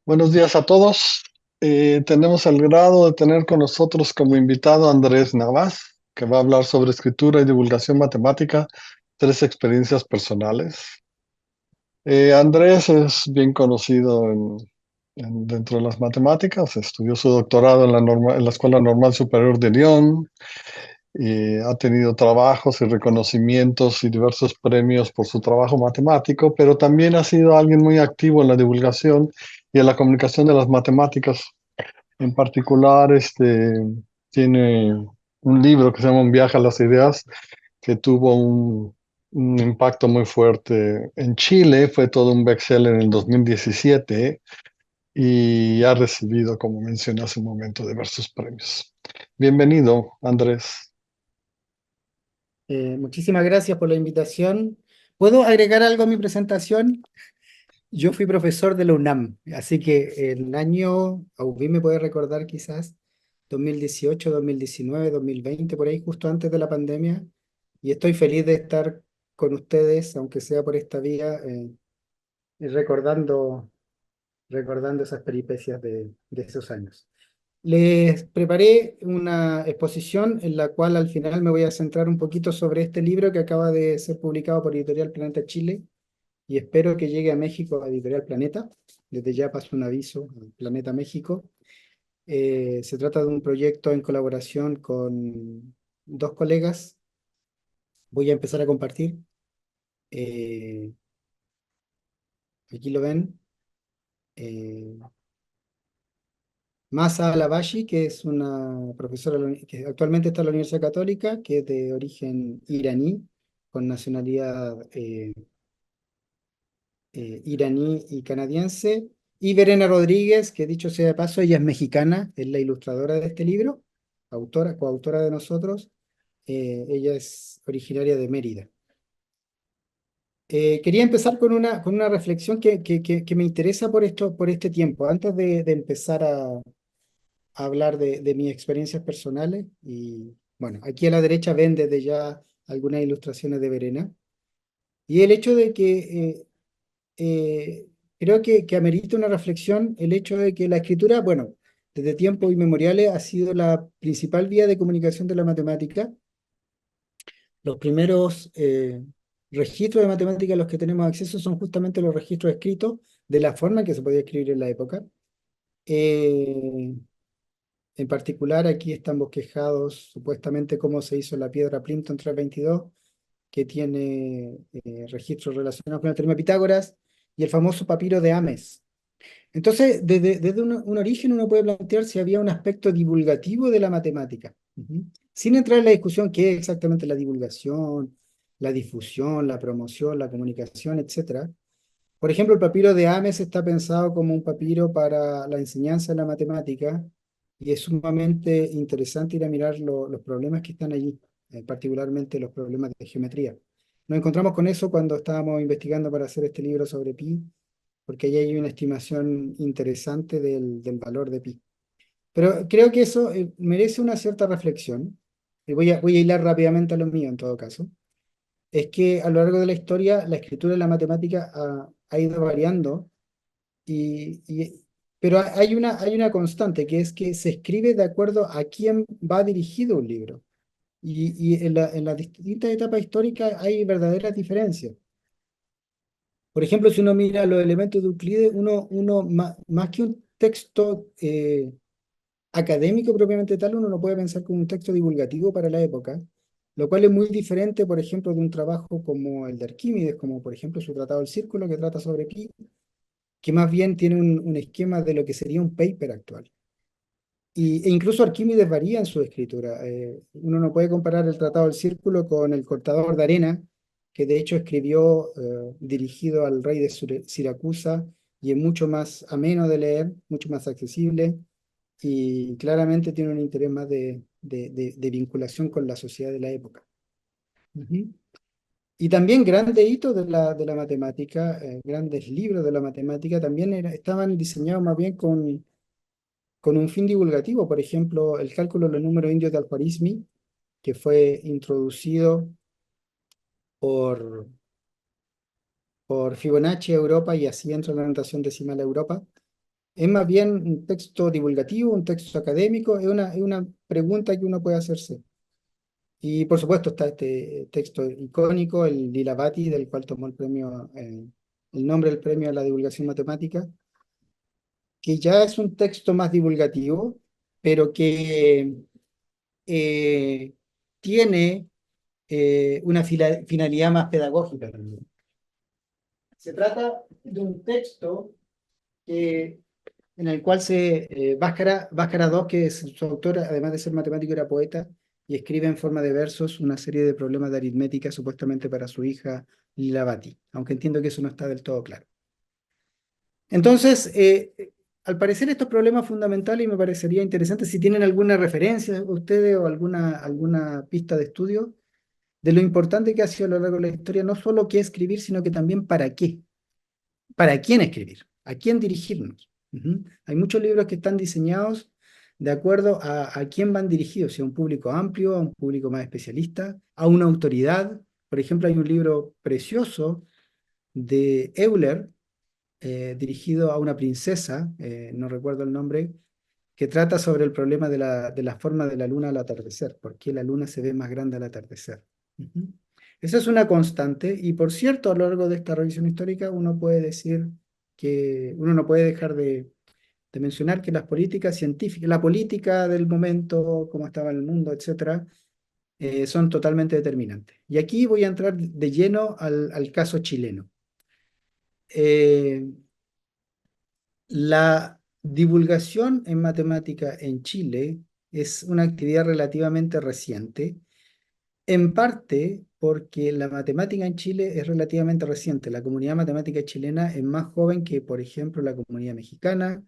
Buenos días a todos. Tenemos el grado de tener con nosotros como invitado a Andrés Navas, que va a hablar sobre escritura y divulgación matemática, tres experiencias personales. Andrés es bien conocido dentro de las matemáticas, estudió su doctorado en la Escuela Normal Superior de Lyon y ha tenido trabajos y reconocimientos y diversos premios por su trabajo matemático, pero también ha sido alguien muy activo en la divulgación y en la comunicación de las matemáticas. En particular, tiene un libro que se llama Un viaje a las ideas, que tuvo un impacto muy fuerte en Chile, fue todo un bestseller en el 2017 y ha recibido, como mencioné hace un momento, diversos premios. Bienvenido, Andrés. Muchísimas gracias por la invitación. ¿Puedo agregar algo a mi presentación? Yo fui profesor de la UNAM, así que el año, Aubin me puede recordar quizás, 2018, 2019, 2020, por ahí justo antes de la pandemia, y estoy feliz de estar con ustedes, aunque sea por esta vía, y recordando esas peripecias de esos años. Les preparé una exposición en la cual al final me voy a centrar un poquito sobre este libro que acaba de ser publicado por Editorial Planeta Chile y espero que llegue a México a Editorial Planeta. Desde ya paso un aviso al Planeta México. Se trata de un proyecto en colaboración con dos colegas. Voy a empezar a compartir. Eh, Aquí lo ven. Eh, Masa Alabashi, que es una profesora que actualmente está en la Universidad Católica, que es de origen iraní, con nacionalidad iraní y canadiense. Y Verena Rodríguez, que dicho sea de paso, ella es mexicana, es la ilustradora de este libro, autora, coautora de nosotros. Ella es originaria de Mérida. Quería empezar con una reflexión que me interesa por este tiempo, antes de empezar a hablar de mis experiencias personales. Y bueno, aquí a la derecha ven desde ya algunas ilustraciones de Verena. Y el hecho de que creo que amerita una reflexión el hecho de que la escritura, bueno, desde tiempos inmemoriales ha sido la principal vía de comunicación de la matemática. Los primeros registros de matemática a los que tenemos acceso son justamente los registros escritos de la forma en que se podía escribir en la época. Eh, En particular, aquí están bosquejados supuestamente cómo se hizo la piedra Plimpton 322, que tiene registros relacionados con el teorema de Pitágoras, y el famoso papiro de Ames. Entonces, desde un origen uno puede plantear si había un aspecto divulgativo de la matemática. Sin entrar en la discusión qué es exactamente la divulgación, la difusión, la promoción, la comunicación, etcétera. Por ejemplo, el papiro de Ames está pensado como un papiro para la enseñanza de la matemática y es sumamente interesante ir a mirar los problemas que están allí, particularmente los problemas de geometría. Nos encontramos con eso cuando estábamos investigando para hacer este libro sobre pi, porque ahí hay una estimación interesante del valor de pi. Pero creo que eso merece una cierta reflexión. Y voy a hilar rápidamente a lo mío en todo caso. Es que a lo largo de la historia la escritura y la matemática ha ido variando, y, y- pero hay una constante, que es que se escribe de acuerdo a quién va dirigido un libro. Y en las distintas etapas históricas hay verdaderas diferencias. Por ejemplo, si uno mira los elementos de Euclides, más que un texto académico propiamente tal, uno lo puede pensar como un texto divulgativo para la época, lo cual es muy diferente, por ejemplo, de un trabajo como el de Arquímedes, como por ejemplo su Tratado del Círculo, que trata sobre pi, que más bien tiene un esquema de lo que sería un paper actual. E incluso Arquímedes varía en su escritura. Uno no puede comparar el Tratado del Círculo con el Cortador de Arena, que de hecho escribió dirigido al rey de Siracusa, y es mucho más ameno de leer, mucho más accesible, y claramente tiene un interés más de vinculación con la sociedad de la época. Ujú. Y también grandes hitos de la matemática, grandes libros de la matemática, también estaban diseñados más bien con un fin divulgativo. Por ejemplo, el cálculo de los números indios de Al-Khwarizmi, que fue introducido por, por Fibonacci a Europa y así entra la notación decimal a Europa. Es más bien un texto divulgativo, un texto académico, es una pregunta que uno puede hacerse. Y por supuesto está este texto icónico, el Lilavati, del cual tomó el nombre del premio a la divulgación matemática, que ya es un texto más divulgativo, pero que eh, tiene una finalidad más pedagógica también. Se trata de un texto que, en el cual Bhaskara II, que es su autor, además de ser matemático, era poeta, y escribe en forma de versos una serie de problemas de aritmética supuestamente para su hija Lilavati, aunque entiendo que eso no está del todo claro. Entonces, al parecer estos problemas fundamentales, y me parecería interesante si tienen alguna referencia ustedes o alguna pista de estudio de lo importante que ha sido a lo largo de la historia, no solo qué escribir, sino que también para qué, para quién escribir, a quién dirigirnos. Ujú. Hay muchos libros que están diseñados de acuerdo a quién van dirigidos, si a un público amplio, a un público más especialista, a una autoridad. Por ejemplo, hay un libro precioso de Euler, dirigido a una princesa, no recuerdo el nombre, que trata sobre el problema de la forma de la luna al atardecer, por qué la luna se ve más grande al atardecer. Ujú. Esa es una constante, y por cierto, a lo largo de esta revisión histórica, uno puede decir que uno no puede dejar de mencionar que las políticas científicas, la política del momento, cómo estaba el mundo, etcétera, son totalmente determinantes. Y aquí voy a entrar de lleno al caso chileno. Eh, La divulgación en matemática en Chile es una actividad relativamente reciente, en parte porque la matemática en Chile es relativamente reciente. La comunidad matemática chilena es más joven que, por ejemplo, la comunidad mexicana,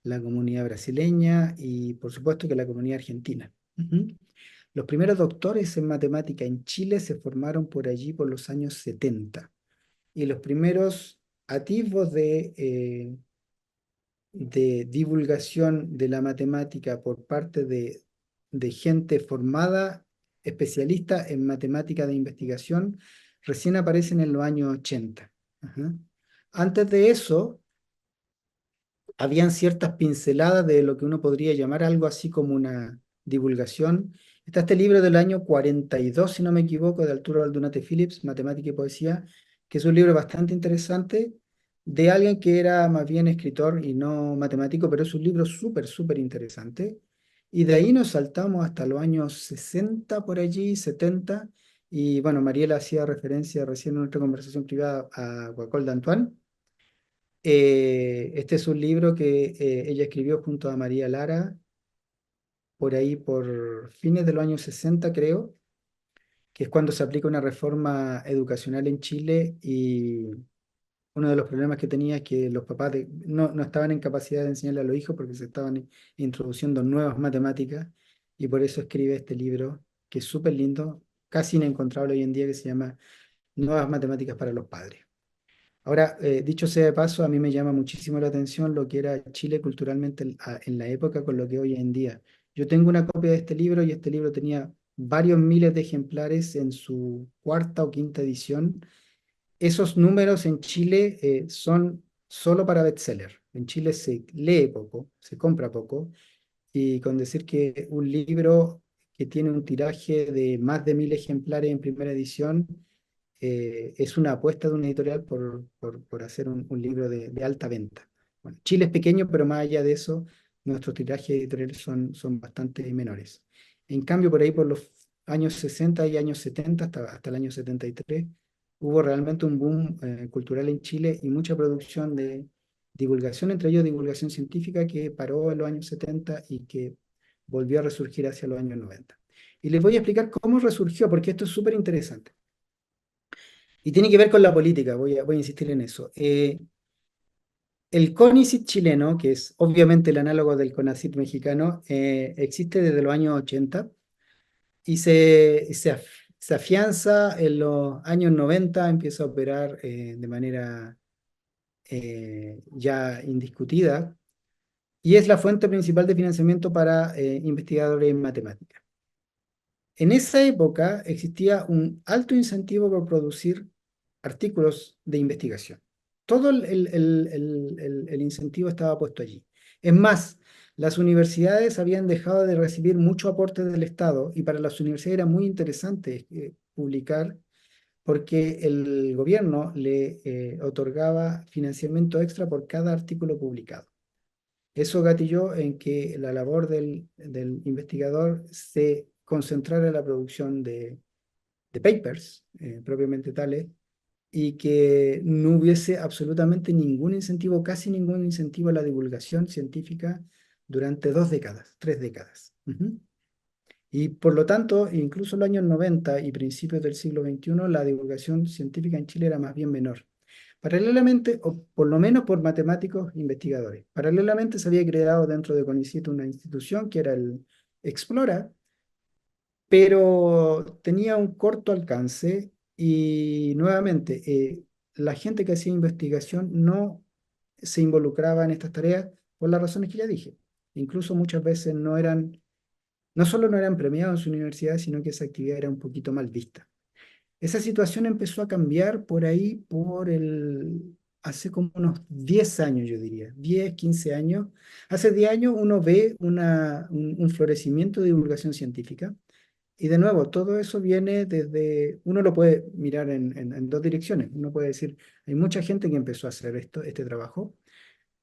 la comunidad brasileña y, por supuesto, que la comunidad argentina. Ujú. Los primeros doctores en matemática en Chile se formaron por allí por los años 70 y los primeros atisbos de divulgación de la matemática por parte de gente formada, especialista en matemática de investigación, recién aparecen en los años 80. Ajá. Antes de eso, habían ciertas pinceladas de lo que uno podría llamar algo así como una divulgación. Está este libro del año 42, si no me equivoco, de Arturo Aldunate Phillips, Matemática y Poesía, que es un libro bastante interesante de alguien que era más bien escritor y no matemático, pero es un libro súper, súper interesante. Y de ahí nos saltamos hasta los años 60 por allí, 70. Y bueno, Mariela hacía referencia recién en nuestra conversación privada a Guacol de Antoine. Este es un libro que ella escribió junto a María Lara, por ahí por fines de los años 60, creo, que es cuando se aplica una reforma educacional en Chile y uno de los problemas que tenía es que los papás no estaban en capacidad de enseñarle a los hijos porque se estaban introduciendo nuevas matemáticas y por eso escribe este libro que es súper lindo, casi inencontrable hoy en día, que se llama Nuevas Matemáticas para los Padres. Ahora, dicho sea de paso, a mí me llama muchísimo la atención lo que era Chile culturalmente en la época con lo que hoy en día. Yo tengo una copia de este libro y este libro tenía varios miles de ejemplares en su cuarta o quinta edición. Esos números en Chile son solo para bestseller. En Chile se lee poco, se compra poco, y con decir que un libro que tiene un tiraje de más de 1000 ejemplares en primera edición es una apuesta de una editorial por hacer un libro de alta venta. Bueno, Chile es pequeño, pero más allá de eso, nuestros tirajes editoriales son bastante menores. En cambio, por ahí por los años 60 y años 70, hasta el año 73, hubo realmente un boom cultural en Chile y mucha producción de divulgación, entre ellos divulgación científica, que paró en los años 70 y que volvió a resurgir hacia los años 90. Y les voy a explicar cómo resurgió, porque esto es súper interesante. Y tiene que ver con la política, voy a insistir en eso. El CONICYT chileno, que es obviamente el análogo del CONACYT mexicano, existe desde los años 80 y se afianza en los años 90, empieza a operar de manera ya indiscutida y es la fuente principal de financiamiento para investigadores en matemáticas. En esa época existía un alto incentivo por producir artículos de investigación. Todo el incentivo estaba puesto allí. Es más, las universidades habían dejado de recibir mucho aporte del Estado y para las universidades era muy interesante publicar porque el gobierno le otorgaba financiamiento extra por cada artículo publicado. Eso gatilló en que la labor del investigador se concentrara en la producción de papers propiamente tales y que no hubiese absolutamente ningún incentivo, casi ningún incentivo a la divulgación científica durante 2 décadas, 3 décadas. Y por lo tanto, incluso en los años 90 y principios del siglo XXI, la divulgación científica en Chile era más bien menor. Paralelamente, o por lo menos por matemáticos investigadores, paralelamente se había creado dentro de CONICET una institución que era el Explora, pero tenía un corto alcance y nuevamente la gente que hacía investigación no se involucraba en estas tareas por las razones que ya dije. Incluso muchas veces no solo no eran premiados en su universidad, sino que esa actividad era un poquito mal vista. Esa situación empezó a cambiar por ahí, hace como unos 10 años, yo diría, 10 15 años. Hace 10 años uno ve un florecimiento de divulgación científica y de nuevo, todo eso viene uno lo puede mirar en dos direcciones. Uno puede decir, hay mucha gente que empezó a hacer este trabajo,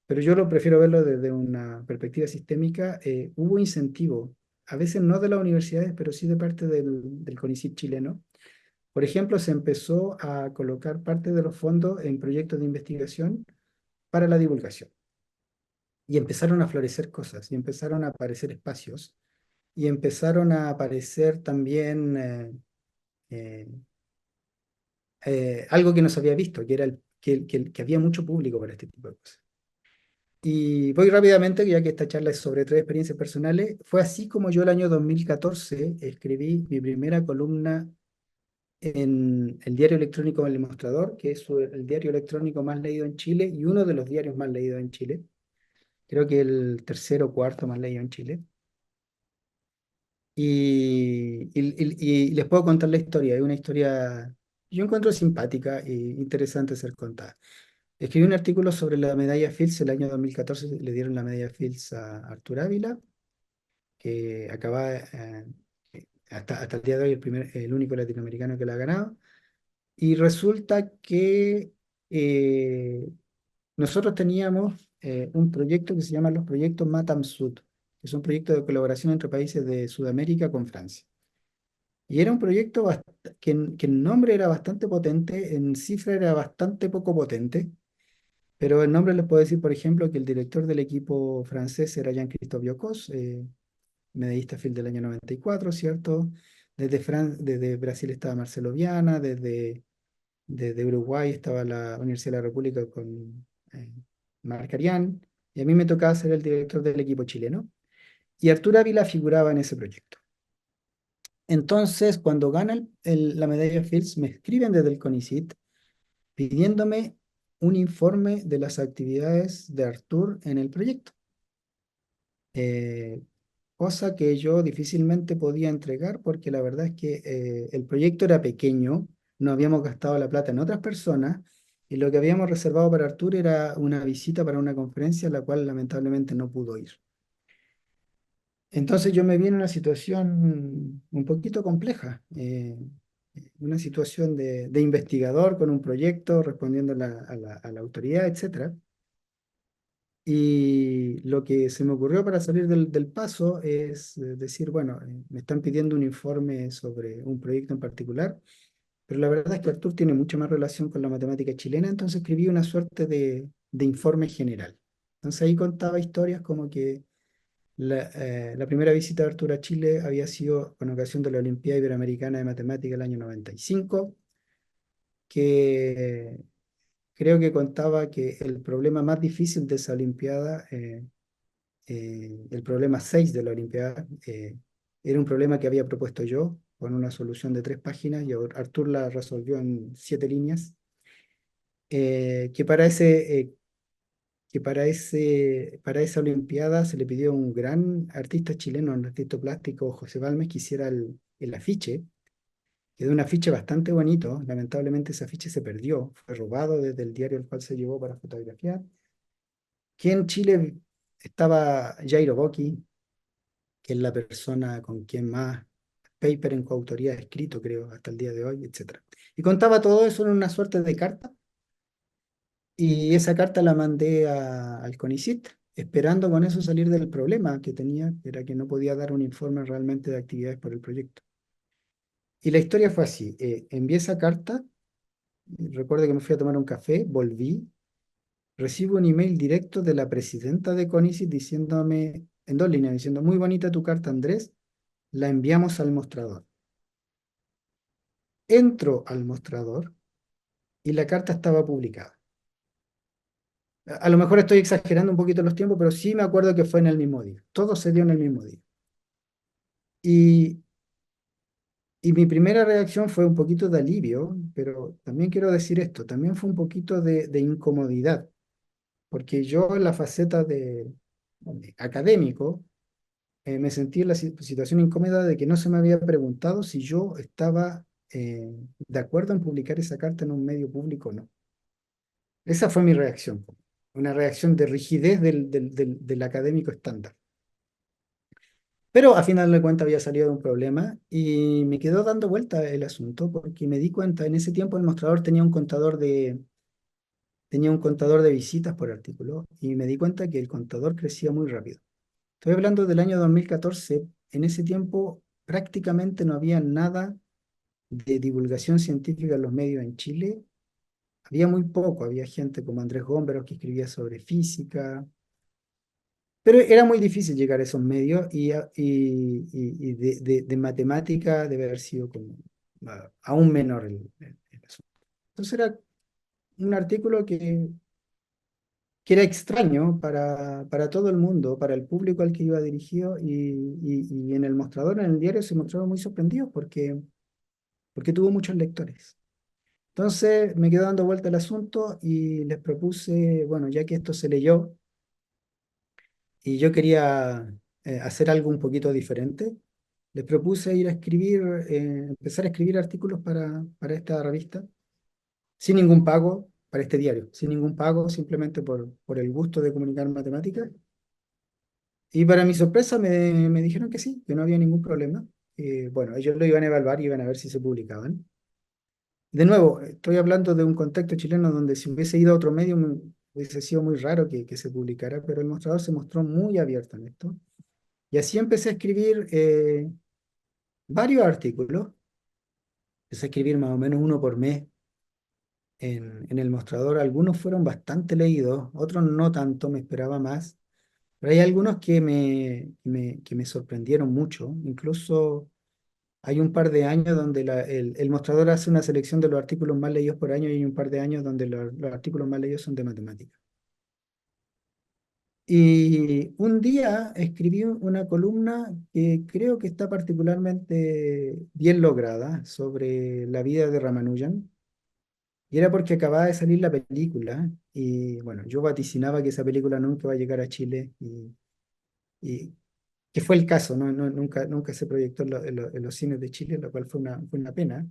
pero yo lo prefiero verlo desde una perspectiva sistémica. Hubo incentivo, a veces no de las universidades, pero sí de parte del CONICYT chileno. Por ejemplo, se empezó a colocar parte de los fondos en proyectos de investigación para la divulgación. Y empezaron a florecer cosas, y empezaron a aparecer espacios, y empezaron a aparecer también eh, algo que no se había visto, que era que había mucho público para este tipo de cosas. Y voy rápidamente, ya que esta charla es sobre 3 experiencias personales. Fue así como yo el año 2014 escribí mi primera columna en el diario electrónico El Mostrador, que es el diario electrónico más leído en Chile y uno de los diarios más leídos en Chile. Creo que el tercero o cuarto más leído en Chile. Y les puedo contar la historia. Es una historia, yo encuentro simpática e interesante ser contada. Escribí un artículo sobre la medalla Fields. El año 2014 le dieron la medalla Fields a Artur Ávila, que acaba, hasta el día de hoy, el único latinoamericano que la ha ganado. Y resulta que nosotros teníamos un proyecto que se llama los proyectos Matam Sud, que son proyectos de colaboración entre países de Sudamérica con Francia. Y era un proyecto que en nombre era bastante potente, en cifra era bastante poco potente, pero en nombre les puedo decir, por ejemplo, que el director del equipo francés era Jean-Christophe Biocos, medallista Field del año 94, ¿cierto? Desde Brasil estaba Marcelo Viana, desde Uruguay estaba la Universidad de la República con Marc Arián, y a mí me tocaba ser el director del equipo chileno, y Arturo Ávila figuraba en ese proyecto. Entonces, cuando gana la medalla Fields, me escriben desde el CONICYT pidiéndome un informe de las actividades de Artur en el proyecto, eh, cosa que yo difícilmente podía entregar porque la verdad es que el proyecto era pequeño, no habíamos gastado la plata en otras personas y lo que habíamos reservado para Artur era una visita para una conferencia a la cual lamentablemente no pudo ir. Entonces yo me vi en una situación un poquito compleja, una situación de investigador con un proyecto, respondiendo a la autoridad, etcétera. Y lo que se me ocurrió para salir del paso es decir, bueno, me están pidiendo un informe sobre un proyecto en particular, pero la verdad es que Artur tiene mucha más relación con la matemática chilena, entonces escribí una suerte de informe general. Entonces ahí contaba historias como que la primera visita de Arturo a Chile había sido con ocasión de la Olimpiada Iberoamericana de Matemática el año 95, que creo que contaba que el problema más difícil de esa Olimpiada, el problema 6 de la Olimpiada, era un problema que había propuesto yo con una solución de 3 páginas y Artur la resolvió en 7 líneas, que para esa Olimpiada se le pidió a un gran artista chileno, un artista plástico, José Balmes, que hiciera el afiche. Quedó un afiche bastante bonito. Lamentablemente ese afiche se perdió, fue robado desde el diario al cual se llevó para fotografiar. Que en Chile estaba Jairo Bocchi, que es la persona con quien más paper en coautoría he escrito, creo, hasta el día de hoy, etcétera. Y contaba todo eso en una suerte de carta, y esa carta la mandé al CONICYT, esperando con eso salir del problema que tenía, que era que no podía dar un informe realmente de actividades por el proyecto. Y la historia fue así, envié esa carta, recuerdo que me fui a tomar un café, volví, recibo un email directo de la presidenta de CONICYT diciéndome, en dos líneas, diciendo, muy bonita tu carta, Andrés, la enviamos al mostrador. Entro al mostrador y la carta estaba publicada. A lo mejor estoy exagerando un poquito los tiempos, pero sí me acuerdo que fue en el mismo día. Todo se dio en el mismo día. Y, y mi primera reacción fue un poquito de alivio, pero también quiero decir esto, también fue un poquito de incomodidad, porque yo en la faceta de académico me sentí en la situación incómoda de que no se me había preguntado si yo estaba de acuerdo en publicar esa carta en un medio público o no. Esa fue mi reacción, una reacción de rigidez del académico estándar. Pero a final de cuentas había salido de un problema y me quedó dando vuelta el asunto porque me di cuenta, en ese tiempo el mostrador tenía un contador de visitas por artículo y me di cuenta que el contador crecía muy rápido. Estoy hablando del año 2014. En ese tiempo prácticamente no había nada de divulgación científica en los medios en Chile. Había muy poco, había gente como Andrés Gómberos que escribía sobre física, pero era muy difícil llegar a esos medios y de matemática debe haber sido como aún menor el asunto. Entonces era un artículo que era extraño para todo el mundo, para el público al que iba dirigido y en el mostrador, en el diario, se mostraron muy sorprendidos porque tuvo muchos lectores. Entonces me quedó dando vuelta el asunto y les propuse, bueno, ya que esto se leyó y yo quería hacer algo un poquito diferente, les propuse ir a escribir, empezar a escribir artículos para esta revista, sin ningún pago, para este diario, sin ningún pago, simplemente por el gusto de comunicar matemáticas. Y para mi sorpresa me dijeron que sí, que no había ningún problema. Bueno, ellos lo iban a evaluar y iban a ver si se publicaban. De nuevo, estoy hablando de un contexto chileno donde si hubiese ido a otro medio hubiese sido muy raro que se publicara, pero el mostrador se mostró muy abierto en esto. Y así empecé a escribir varios artículos, empecé a escribir más o menos uno por mes en el mostrador. Algunos fueron bastante leídos, otros no tanto, me esperaba más, pero hay algunos que me sorprendieron mucho. Incluso hay un par de años donde el mostrador hace una selección de los artículos más leídos por año y hay un par de años donde los artículos más leídos son de matemáticas. Y un día escribí una columna que creo que está particularmente bien lograda sobre la vida de Ramanujan. Y era porque acababa de salir la película y bueno, yo vaticinaba que esa película nunca va a llegar a Chile y que fue el caso, ¿no? Nunca se proyectó en los cines de Chile, lo cual fue una pena.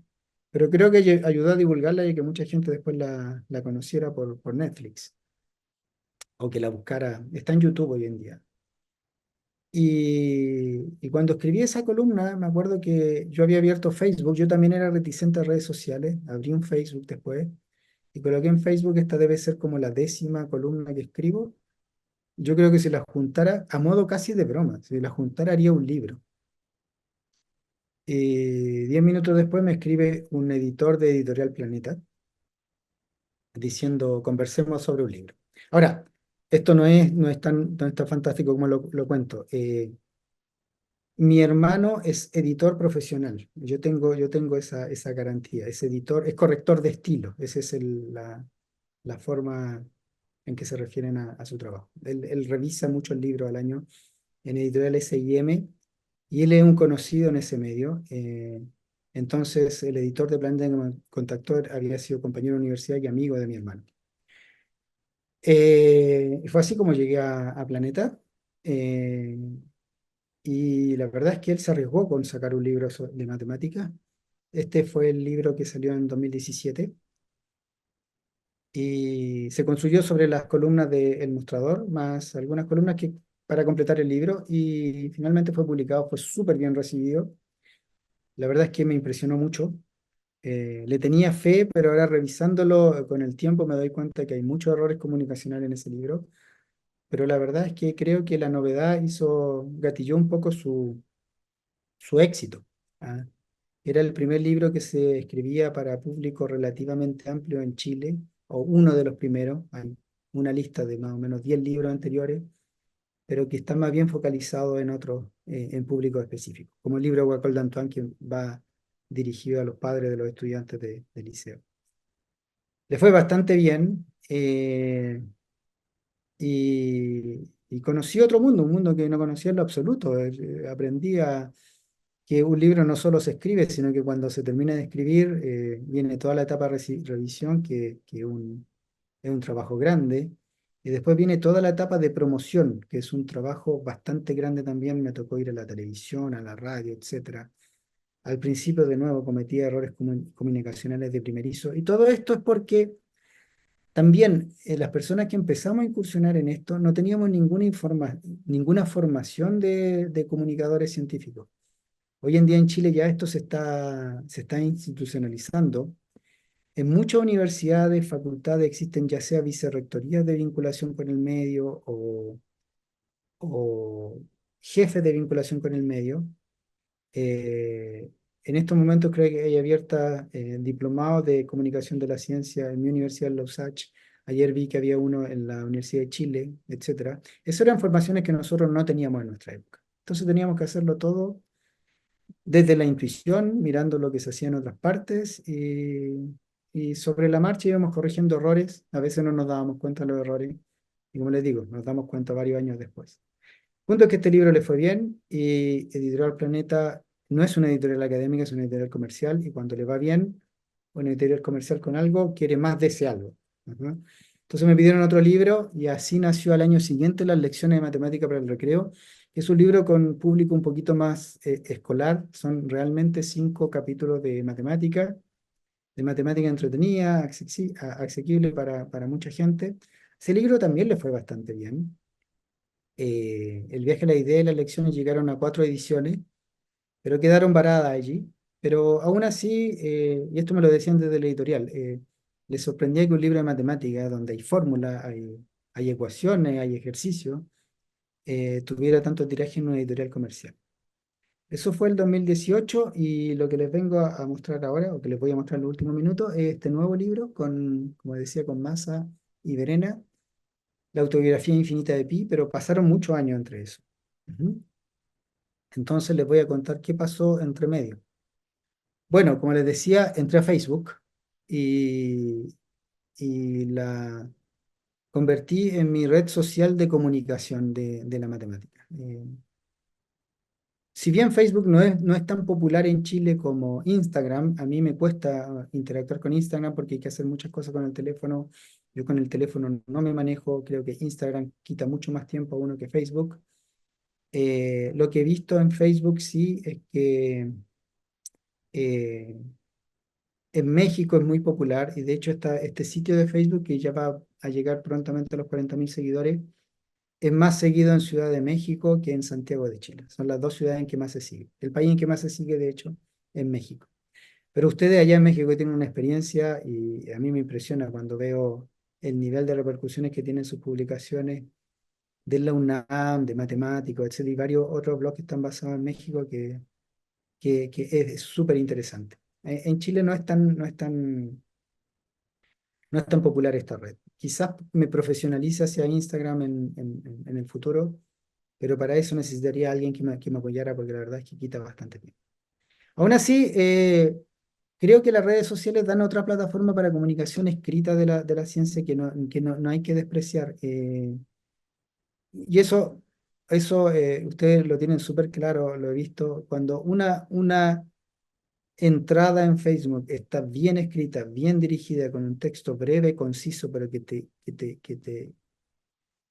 Pero creo que ayudó a divulgarla y que mucha gente después la conociera por Netflix o que la buscara. Está en YouTube hoy en día. Y cuando escribí esa columna, me acuerdo que yo había abierto Facebook, yo también era reticente a redes sociales, abrí un Facebook después y coloqué en Facebook, esta debe ser como la 10ª columna que escribo. Yo creo que si la juntara, a modo casi de broma, si la juntara haría un libro. 10 minutos después me escribe un editor de Editorial Planeta diciendo, conversemos sobre un libro. Ahora, esto no es tan fantástico como lo cuento. Mi hermano es editor profesional. Yo tengo esa garantía. Es editor, es corrector de estilo. Esa es la forma en que se refieren a su trabajo. Él revisa muchos libros al año en Editorial S&M y él es un conocido en ese medio. Entonces, el editor de Planeta que me contactó había sido compañero de universidad y amigo de mi hermano. Y fue así como llegué a Planeta. Eh, y la verdad es que él se arriesgó con sacar un libro de matemáticas. Este fue el libro que salió en 2017 y se construyó sobre las columnas de El Mostrador, más algunas columnas que para completar el libro y finalmente fue publicado, fue súper bien recibido. La verdad es que me impresionó mucho. Le tenía fe, pero ahora revisándolo con el tiempo me doy cuenta que hay muchos errores comunicacionales en ese libro. Pero la verdad es que creo que la novedad gatilló un poco su éxito. ¿Ah? Era el primer libro que se escribía para público relativamente amplio en Chile, o uno de los primeros. Hay una lista de más o menos 10 libros anteriores, pero que están más bien focalizados en otros, en público específico, como el libro de Guacol d'Antoine, que va dirigido a los padres de los estudiantes del liceo. Le fue bastante bien y conocí otro mundo, un mundo que no conocía en lo absoluto. Aprendí que un libro no solo se escribe, sino que cuando se termina de escribir viene toda la etapa de revisión, es un trabajo grande. Y después viene toda la etapa de promoción, que es un trabajo bastante grande también. Me tocó ir a la televisión, a la radio, etcétera. Al principio, de nuevo, cometí errores comunicacionales de primerizo. Y todo esto es porque también las personas que empezamos a incursionar en esto no teníamos ninguna formación de comunicadores científicos. Hoy en día en Chile ya esto se está institucionalizando. En muchas universidades, facultades existen ya sea vicerrectorías de vinculación con el medio o jefes de vinculación con el medio. En estos momentos creo que hay abierta diplomados de comunicación de la ciencia en mi universidad, en la USACH. Ayer vi que había uno en la Universidad de Chile, etcétera. Esas eran formaciones que nosotros no teníamos en nuestra época. Entonces teníamos que hacerlo todo desde la intuición, mirando lo que se hacía en otras partes y sobre la marcha íbamos corrigiendo errores. A veces no nos dábamos cuenta de los errores y como les digo, nos damos cuenta varios años después. Punto es que este libro le fue bien y Editorial Planeta no es una editorial académica, es una editorial comercial y cuando le va bien, una editorial comercial con algo, quiere más de ese algo. Ujú. Entonces me pidieron otro libro y así nació al año siguiente Las lecciones de matemática para el recreo, que es un libro con público un poquito más escolar. Son realmente 5 capítulos de matemática entretenida, asequible para mucha gente. Ese libro también le fue bastante bien. El viaje a la idea y las lecciones llegaron a 4 ediciones, pero quedaron varadas allí. Pero aún así, y esto me lo decían desde la editorial, les sorprendía que un libro de matemáticas, donde hay fórmulas, hay ecuaciones, hay ejercicios, tuviera tanto tiraje en una editorial comercial. Eso fue el 2018 y lo que les vengo a mostrar ahora, o que les voy a mostrar en los últimos minutos, es este nuevo libro con, como decía, con Massa y Verena, la autobiografía infinita de Pi, pero pasaron muchos años entre eso. Ujú. Entonces les voy a contar qué pasó entre medio. Bueno, como les decía, entré a Facebook y, y la convertí en mi red social de comunicación de la matemática. Si bien Facebook no es tan popular en Chile como Instagram, a mí me cuesta interactuar con Instagram porque hay que hacer muchas cosas con el teléfono. Yo con el teléfono no me manejo, creo que Instagram quita mucho más tiempo a uno que Facebook. Lo que he visto en Facebook sí es que eh, en México es muy popular y de hecho este sitio de Facebook que ya va a llegar prontamente a los 40.000 seguidores es más seguido en Ciudad de México que en Santiago de Chile. Son las dos ciudades en que más se sigue. El país en que más se sigue, de hecho, es México. Pero ustedes allá en México tienen una experiencia y a mí me impresiona cuando veo el nivel de repercusiones que tienen sus publicaciones de la UNAM, de matemáticos, etcétera, y varios otros blogs que están basados en México que es súper interesante. En Chile no es tan popular esta red. Quizás me profesionalice hacia Instagram en el futuro, pero para eso necesitaría alguien que me apoyara porque la verdad es que quita bastante tiempo. Aún así, creo que las redes sociales dan otra plataforma para comunicación escrita de la ciencia no hay que despreciar. Y eso ustedes lo tienen súper claro, lo he visto. Cuando una entrada en Facebook está bien escrita, bien dirigida, con un texto breve, conciso, pero que te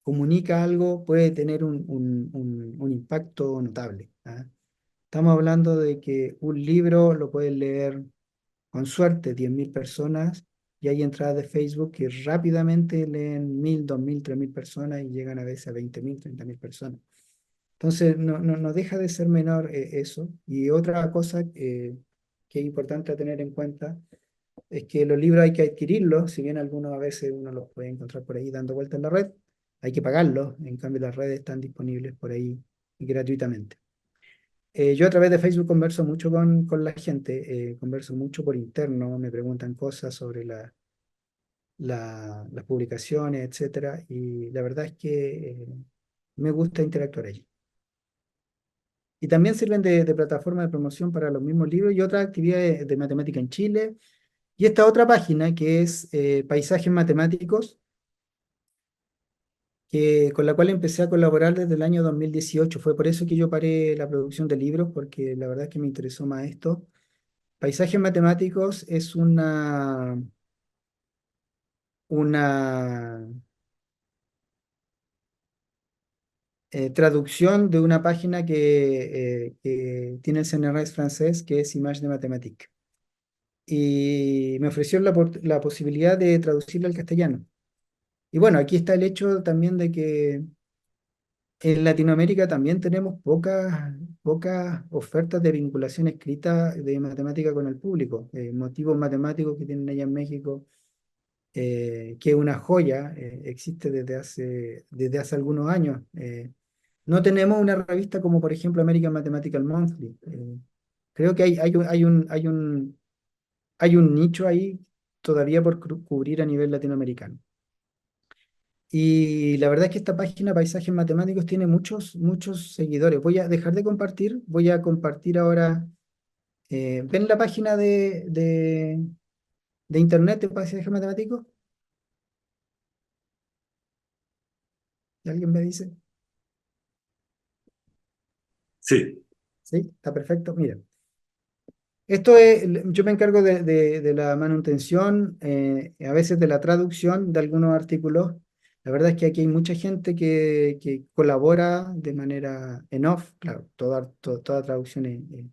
comunica algo, puede tener un impacto notable. ¿Ah? Estamos hablando de que un libro lo pueden leer con suerte 10.000 personas y hay entradas de Facebook que rápidamente leen 1000, 2000, 3000 personas y llegan a veces a 20.000, 30.000 personas. Entonces, no deja de ser menor eso. Y otra cosa que es importante a tener en cuenta es que los libros hay que adquirirlos, si bien algunos a veces uno los puede encontrar por ahí dando vueltas en la red, hay que pagarlos, en cambio las redes están disponibles por ahí gratuitamente. Yo a través de Facebook converso mucho con la gente, converso mucho por interno, me preguntan cosas sobre las publicaciones, etcétera, y la verdad es que me gusta interactuar allí. Y también sirven de plataforma de promoción para los mismos libros y otras actividades de matemática en Chile. Y esta otra página que es Paisajes Matemáticos, con la cual empecé a colaborar desde el año 2018. Fue por eso que yo paré la producción de libros, porque la verdad es que me interesó más esto. Paisajes Matemáticos es una traducción de una página que tiene el CNRS francés, que es Images de Mathématiques. Y me ofreció la posibilidad de traducirla al castellano. Y bueno, aquí está el hecho también de que en Latinoamérica también tenemos pocas ofertas de vinculación escrita de matemática con el público. Motivos matemáticos que tienen allá en México, que es una joya, existe desde hace algunos años. No tenemos una revista como por ejemplo American Mathematical Monthly. Creo que hay un nicho ahí todavía por cubrir a nivel latinoamericano. Y la verdad es que esta página, Paisajes Matemáticos, tiene muchos seguidores. Voy a dejar de compartir, voy a compartir ahora. ¿Ven la página de internet de Paisajes Matemáticos? ¿Alguien me dice? Sí, Sí, está perfecto. Mira, esto es, yo me encargo de la manutención, a veces de la traducción de algunos artículos. La verdad es que aquí hay mucha gente que colabora de manera en off. Claro, toda traducción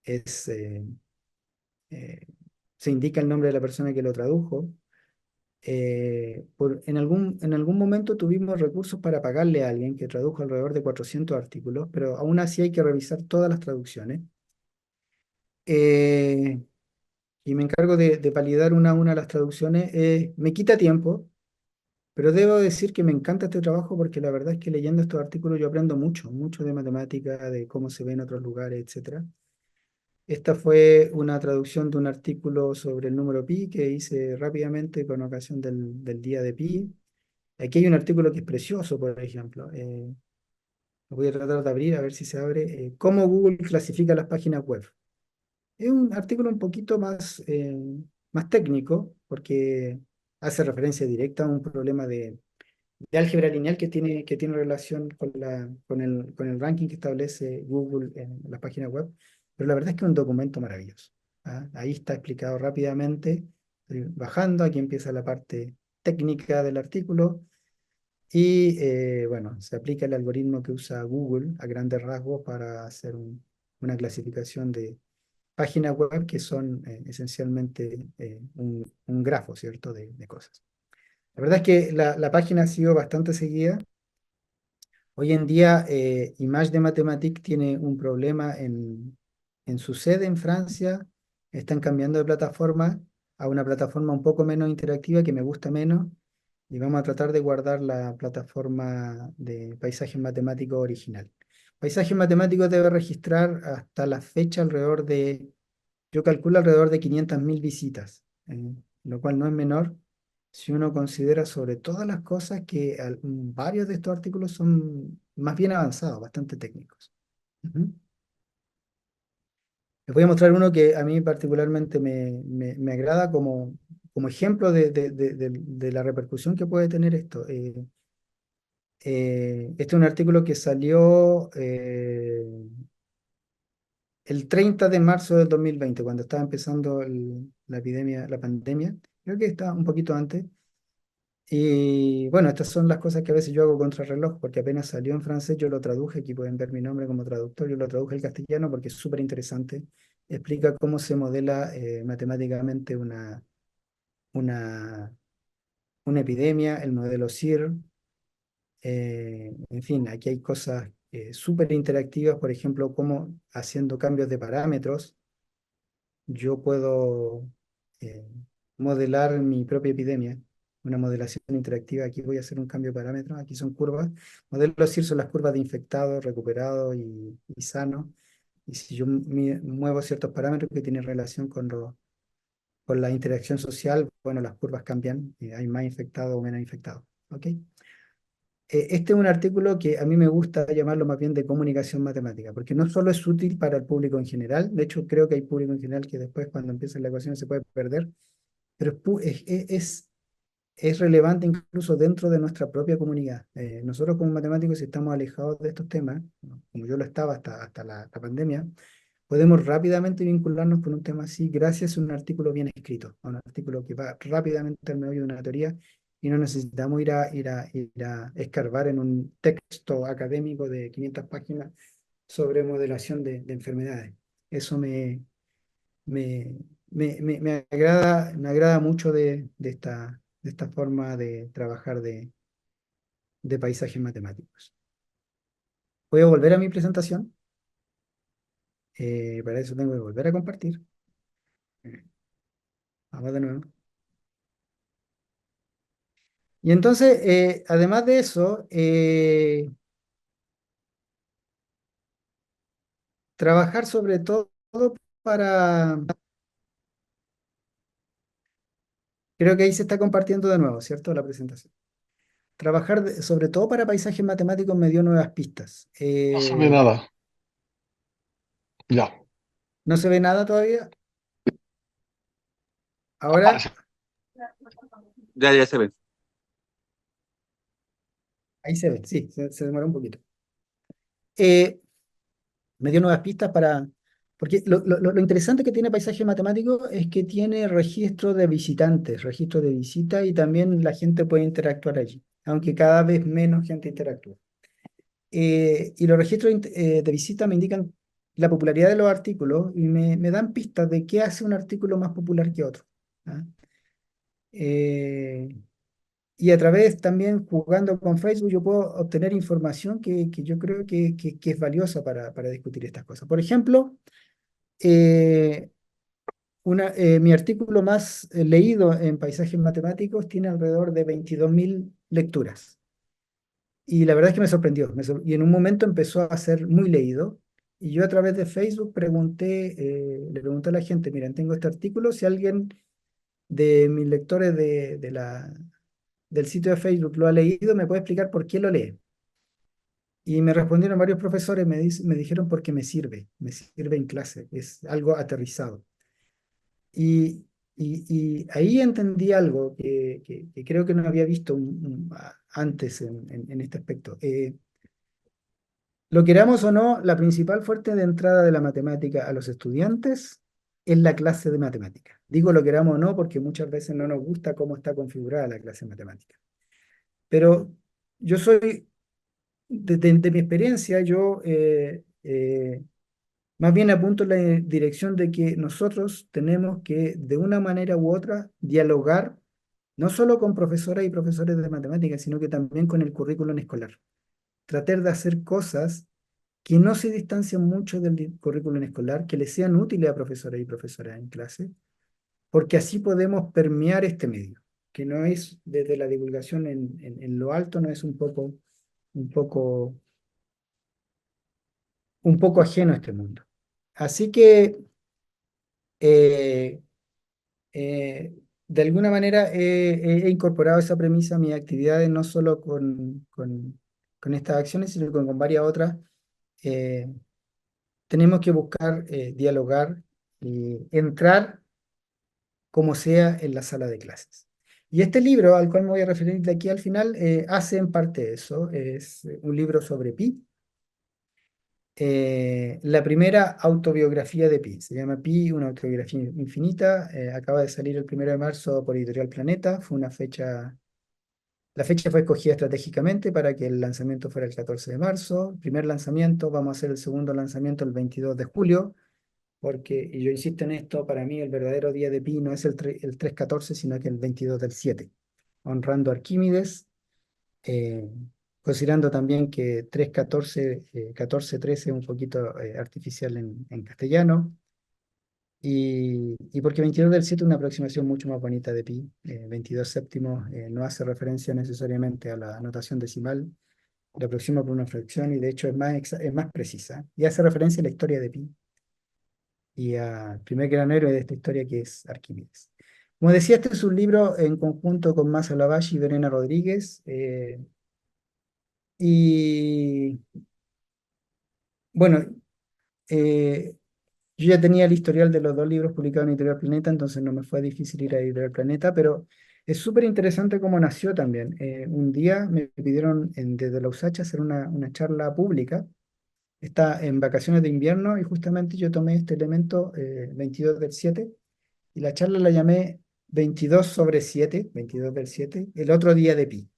es, eh, se indica el nombre de la persona que lo tradujo. En algún momento tuvimos recursos para pagarle a alguien que tradujo alrededor de 400 artículos, pero aún así hay que revisar todas las traducciones. Eh, y me encargo de validar una a una las traducciones. Me quita tiempo, pero debo decir que me encanta este trabajo porque la verdad es que leyendo estos artículos yo aprendo mucho de matemática, de cómo se ve en otros lugares, etcétera. Esta fue una traducción de un artículo sobre el número pi que hice rápidamente con ocasión del día de pi. Aquí hay un artículo que es precioso, por ejemplo. Lo voy a tratar de abrir a ver si se abre. ¿Cómo Google clasifica las páginas web? Es un artículo un poquito más técnico porque hace referencia directa a un problema de álgebra lineal que tiene relación con el ranking que establece Google en la página web, pero la verdad es que es un documento maravilloso. ¿Ah? Ahí está explicado rápidamente, estoy bajando, aquí empieza la parte técnica del artículo y bueno, se aplica el algoritmo que usa Google a grandes rasgos para hacer una clasificación de páginas web que son esencialmente un grafo, ¿cierto?, de cosas. La verdad es que la página ha sido bastante seguida. Hoy en día, Image de Mathématiques tiene un problema en su sede en Francia. Están cambiando de plataforma a una plataforma un poco menos interactiva que me gusta menos. Y vamos a tratar de guardar la plataforma de Paisajes Matemáticos original. Paisajes Matemáticos debe registrar hasta la fecha yo calculo alrededor de 500.000 visitas, lo cual no es menor si uno considera sobre todas las cosas que varios de estos artículos son más bien avanzados, bastante técnicos. Ujú. Les voy a mostrar uno que a mí particularmente me agrada como ejemplo de la repercusión que puede tener esto. Este es un artículo que salió el 30 de marzo del 2020, cuando estaba empezando la epidemia, la pandemia. Creo que está un poquito antes. Y bueno, estas son las cosas que a veces yo hago contra reloj, porque apenas salió en francés, yo lo traduje, aquí pueden ver mi nombre como traductor, yo lo traduje al castellano porque es súper interesante. Explica cómo se modela matemáticamente una, una epidemia, el modelo SIR. En fin, aquí hay cosas súper interactivas, por ejemplo, como haciendo cambios de parámetros, yo puedo eh, modelar mi propia epidemia, una modelación interactiva. Aquí voy a hacer un cambio de parámetros, aquí son curvas. Modelos SIR son las curvas de infectados, recuperados y sanos. Y si yo muevo ciertos parámetros que tienen relación con la interacción social, bueno, las curvas cambian, hay más infectados o menos infectados. ¿Ok? Este es un artículo que a mí me gusta llamarlo más bien de comunicación matemática, porque no solo es útil para el público en general, de hecho creo que hay público en general que después cuando empieza la ecuación se puede perder, pero es relevante incluso dentro de nuestra propia comunidad. Nosotros como matemáticos, si estamos alejados de estos temas, ¿no? Como yo lo estaba hasta la pandemia, podemos rápidamente vincularnos con un tema así gracias a un artículo bien escrito, a un artículo que va rápidamente al meollo de una teoría y no necesitamos ir a escarbar en un texto académico de 500 páginas sobre modelación de enfermedades. Eso me, me agrada mucho de esta forma de trabajar de paisajes matemáticos. Voy a volver a mi presentación. Para eso tengo que volver a compartir. Vamos de nuevo. Y entonces, además de eso, trabajar sobre todo para, creo que ahí se está compartiendo de nuevo, ¿cierto? La presentación. Trabajar sobre todo para paisajes matemáticos me dio nuevas pistas. No se ve nada. Ya. ¿No se ve nada todavía? Ahora, Aparece. Ya se ve. ahí se ve, sí, se demoró un poquito. Eh, Me dio nuevas pistas para... Porque lo interesante que tiene Paisaje Matemático es que tiene registro de visitantes, registro de visita y también la gente puede interactuar allí, aunque cada vez menos gente interactúa. Y los registros de visita me indican la popularidad de los artículos y me dan pistas de qué hace un artículo más popular que otro. ¿Ah? Eh, y a través también jugando con Facebook yo puedo obtener información que yo creo que es valiosa para discutir estas cosas. Por ejemplo, eh, mi artículo más leído en Paisajes Matemáticos tiene alrededor de 22.000 lecturas. Y la verdad es que me sorprendió. Y en un momento empezó a ser muy leído. Y yo a través de Facebook le pregunté a la gente, miren, tengo este artículo, si alguien de mis lectores del sitio de Facebook lo ha leído, ¿me puede explicar por qué lo lee? Y me respondieron varios profesores, me dijeron porque me sirve en clase, es algo aterrizado. Y, y ahí entendí algo que creo que no había visto antes en este aspecto. Lo queramos o no, la principal fuente de entrada de la matemática a los estudiantes es la clase de matemática. Digo lo queramos o no porque muchas veces no nos gusta cómo está configurada la clase de matemática. Pero yo soy, de mi experiencia, yo más bien apunto en la dirección de que nosotros tenemos que, de una manera u otra, dialogar no solo con profesoras y profesores de matemáticas, sino que también con el currículum escolar. Tratar de hacer cosas que no se distancian mucho del currículum escolar, que les sean útiles a profesores y profesoras en clase, porque así podemos permear este medio, que no es desde la divulgación en lo alto, no es un poco, un poco ajeno a este mundo. Así que, eh, de alguna manera, he incorporado esa premisa a mis actividades, no solo con estas acciones, sino con varias otras. Eh, Tenemos que buscar dialogar y entrar como sea en la sala de clases. Y este libro, al cual me voy a referir de aquí al final, hace en parte eso. Es un libro sobre Pi. La primera autobiografía de Pi. Se llama Pi, una autobiografía infinita. Acaba de salir el 1 de marzo por Editorial Planeta. La fecha fue escogida estratégicamente para que el lanzamiento fuera el 14 de marzo. Primer lanzamiento, vamos a hacer el segundo lanzamiento el 22 de julio. porque, y yo insisto en esto, para mí el verdadero día de Pi no es el 3/14, sino que el 22/7, honrando a Arquímedes, eh, considerando también que 3/14, 14/13 es un poquito artificial en castellano, y porque 22/7 es una aproximación mucho más bonita de pi. 22 séptimos no hace referencia necesariamente a la notación decimal, la aproxima por una fracción y de hecho es más precisa. Y hace referencia a la historia de pi y al primer gran héroe de esta historia que es Arquímedes. Como decía, este es un libro en conjunto con Masa Lavalle y Verena Rodríguez. Y bueno, eh, yo ya tenía el historial de los dos libros publicados en Editorial Planeta, entonces no me fue difícil ir a Editorial Planeta, pero es súper interesante cómo nació también. Un día me pidieron desde la USACH hacer una charla pública. Está en vacaciones de invierno y justamente yo tomé este elemento 22/7 y la charla la llamé 22/7, 22/7, el otro día de pi.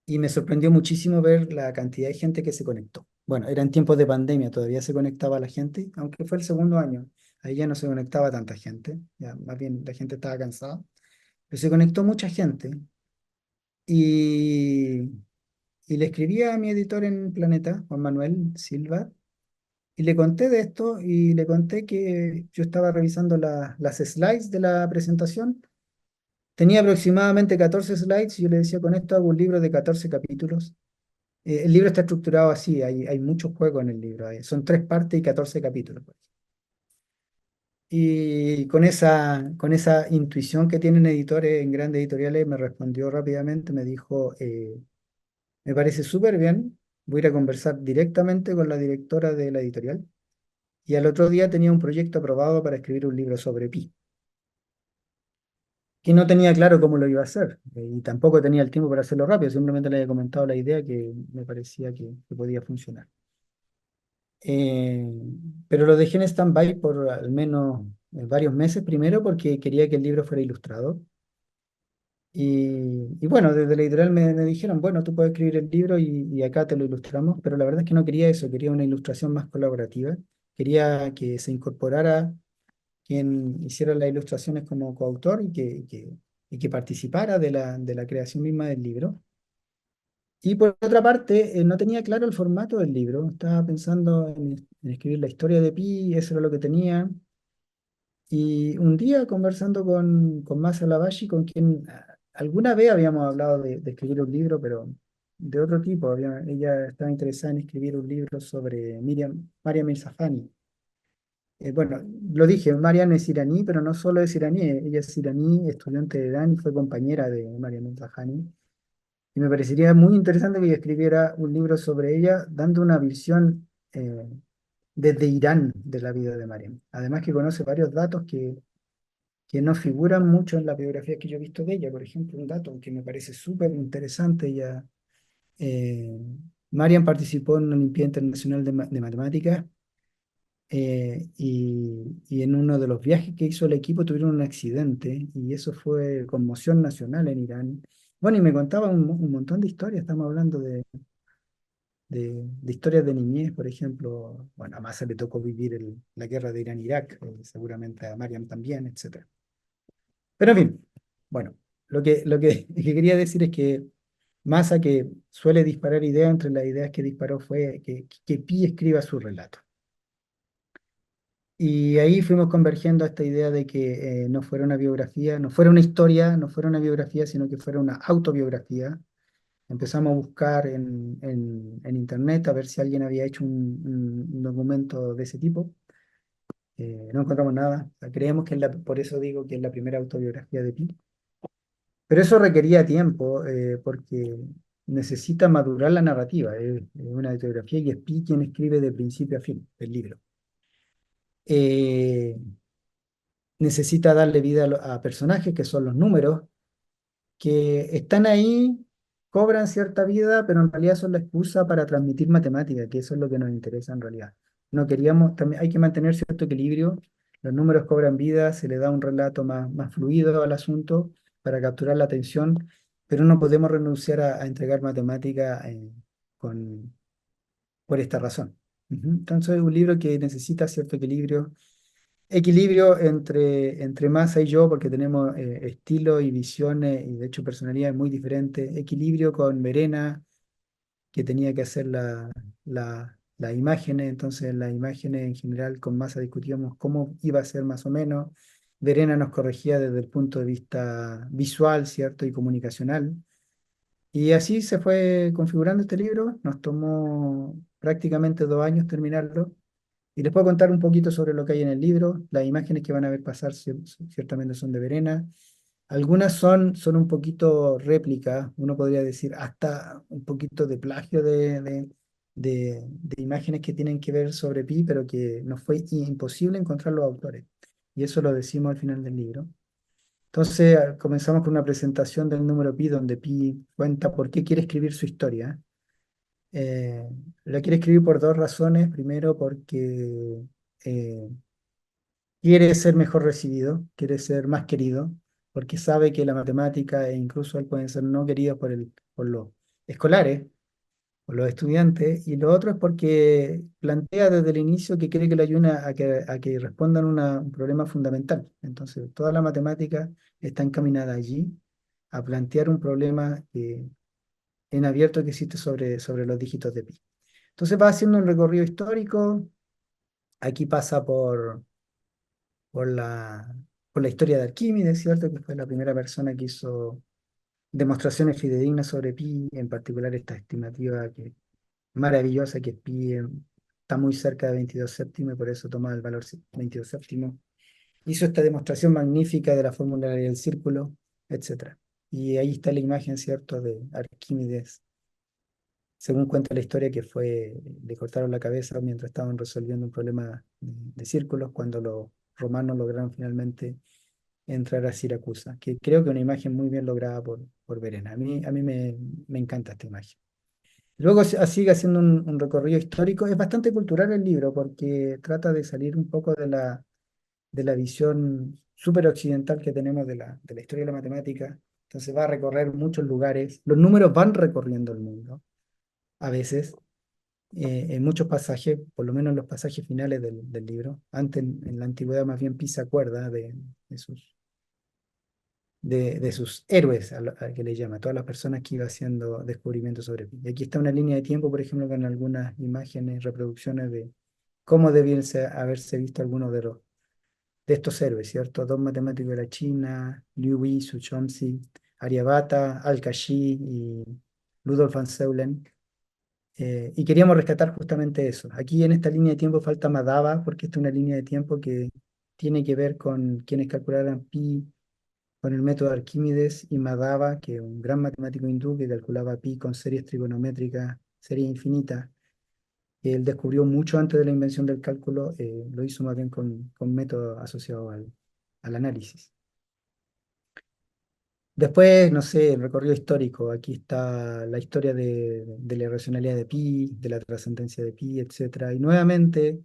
Y me sorprendió muchísimo ver la cantidad de gente que se conectó. Bueno, era en tiempos de pandemia, todavía se conectaba la gente, aunque fue el segundo año. Ahí ya no se conectaba tanta gente, ya más bien la gente estaba cansada. Pero se conectó mucha gente y, y le escribí a mi editor en Planeta, Juan Manuel Silva, y le conté de esto y le conté que yo estaba revisando las slides de la presentación. Tenía aproximadamente 14 slides y yo le decía, con esto hago un libro de 14 capítulos. El libro está estructurado así, hay muchos juegos en el libro, son 3 partes y 14 capítulos, pues. Y con esa intuición que tienen editores en grandes editoriales, me respondió rápidamente, me dijo, me parece súper bien, voy a ir a conversar directamente con la directora de la editorial. Y al otro día tenía un proyecto aprobado para escribir un libro sobre Pi, que no tenía claro cómo lo iba a hacer, y tampoco tenía el tiempo para hacerlo rápido, simplemente le había comentado la idea que me parecía que podía funcionar. Eh, pero lo dejé en stand-by por al menos varios meses, primero porque quería que el libro fuera ilustrado. Y bueno, desde la editorial me dijeron, bueno, tú puedes escribir el libro y acá te lo ilustramos, pero la verdad es que no quería eso, quería una ilustración más colaborativa. Quería que se incorporara quien hiciera las ilustraciones como coautor y que participara de la creación misma del libro. Y por otra parte, no tenía claro el formato del libro. Estaba pensando en escribir la historia de Pi, eso era lo que tenía. Y un día conversando con Masa Lavalle, con quien alguna vez habíamos hablado de escribir un libro, pero de otro tipo. Ella estaba interesada en escribir un libro sobre Mariam Mirzakhani. Bueno, lo dije, Mariam es iraní, pero no solo es iraní, ella es iraní, estudiante de Irán y fue compañera de Mariam Mirzakhani. Y me parecería muy interesante que ella escribiera un libro sobre ella, dando una visión desde Irán de la vida de Mariam. Además que conoce varios datos que no figuran mucho en la biografía que yo he visto de ella. Por ejemplo, un dato que me parece súper interesante. Eh, Mariam participó en una Olimpiada Internacional de Matemáticas y en uno de los viajes que hizo el equipo tuvieron un accidente y eso fue conmoción nacional en Irán. Bueno, y me contaba un montón de historias. Estamos hablando de historias de niñez, por ejemplo. Bueno, a Massa le tocó vivir la guerra de Irán-Irak, seguramente a Mariam también, etcétera. Pero en fin, bueno, que quería decir es que Massa, que suele disparar ideas, entre las ideas que disparó fue que Pi escriba su relato. Y ahí fuimos convergiendo a esta idea de que no fuera una biografía, no fuera una historia, no fuera una biografía, sino que fuera una autobiografía. Empezamos a buscar en internet a ver si alguien había hecho un documento de ese tipo. No encontramos nada. O sea, creemos que por eso digo que es la primera autobiografía de Pi. Pero eso requería tiempo porque necesita madurar la narrativa. Es una autobiografía y es Pi quien escribe de principio a fin el libro. Eh, Necesita darle vida a personajes que son los números que están ahí, cobran cierta vida, pero en realidad son la excusa para transmitir matemática, que eso es lo que nos interesa en realidad. No queríamos, también hay que mantener cierto equilibrio, los números cobran vida, se le da un relato más fluido al asunto para capturar la atención, pero no podemos renunciar a entregar matemática por esta razón. Entonces es un libro que necesita cierto equilibrio entre Massa y yo, porque tenemos estilo y visiones y de hecho personalidades muy diferentes, equilibrio con Verena, que tenía que hacer las imágenes, entonces las imágenes en general con Massa discutíamos cómo iba a ser más o menos. Verena nos corregía desde el punto de vista visual, ¿cierto? Y comunicacional. Y así se fue configurando este libro, nos tomó prácticamente 2 años terminarlo. Y les puedo contar un poquito sobre lo que hay en el libro. Las imágenes que van a ver pasar ciertamente son de Verena. Algunas son un poquito réplica, uno podría decir hasta un poquito de plagio de imágenes que tienen que ver sobre Pi, pero que nos fue imposible encontrar los autores. Y eso lo decimos al final del libro. Entonces comenzamos con una presentación del número Pi, donde Pi cuenta por qué quiere escribir su historia. Eh, la quiere escribir por 2 razones. Primero, porque eh, quiere ser mejor recibido, quiere ser más querido, porque sabe que la matemática e incluso él pueden ser no queridos por los escolares, por los estudiantes. Y lo otro es porque plantea desde el inicio que quiere que le ayude a que respondan un problema fundamental. Entonces, toda la matemática está encaminada allí a plantear un problema en abierto que existe sobre los dígitos de pi. Entonces va haciendo un recorrido histórico. Aquí pasa por la, por la historia de Arquímedes, ¿cierto? Que fue la primera persona que hizo demostraciones fidedignas sobre pi, en particular esta estimativa que maravillosa que es pi está muy cerca de 22 séptimo y por eso toma el valor 22 séptimo. Hizo esta demostración magnífica de la fórmula del círculo, etcétera. Y ahí está la imagen, ¿cierto?, de Arquímedes, según cuenta la historia, que le cortaron la cabeza mientras estaban resolviendo un problema de círculos, cuando los romanos lograron finalmente entrar a Siracusa, que creo que es una imagen muy bien lograda por Verena. A mí me encanta esta imagen. Luego sigue haciendo un recorrido histórico. Es bastante cultural el libro porque trata de salir un poco de la visión súper occidental que tenemos de la historia de la matemática. Entonces va a recorrer muchos lugares. Los números van recorriendo el mundo a veces, en muchos pasajes, por lo menos en los pasajes finales del libro. Antes, en la antigüedad, más bien Pi se acuerda de sus héroes, a que le llama, a todas las personas que iba haciendo descubrimientos sobre Pi. Y aquí está una línea de tiempo, por ejemplo, con algunas imágenes, reproducciones de cómo debían haberse visto algunos de estos héroes, ¿cierto? Dos matemáticos de la China, Liu Yi, Su Chomsky, Aryabhata, Al-Kashi y Rudolf von Euler. Y queríamos rescatar justamente eso. Aquí en esta línea de tiempo falta Madhava, porque esta es una línea de tiempo que tiene que ver con quienes calcularan pi con el método de Arquímedes, y Madhava, que es un gran matemático hindú que calculaba pi con series trigonométricas, series infinitas. Él descubrió mucho antes de la invención del cálculo, lo hizo más bien con métodos asociados al análisis. Después, no sé, el recorrido histórico. Aquí está la historia de la irracionalidad de Pi, de la trascendencia de Pi, etcétera. Y nuevamente,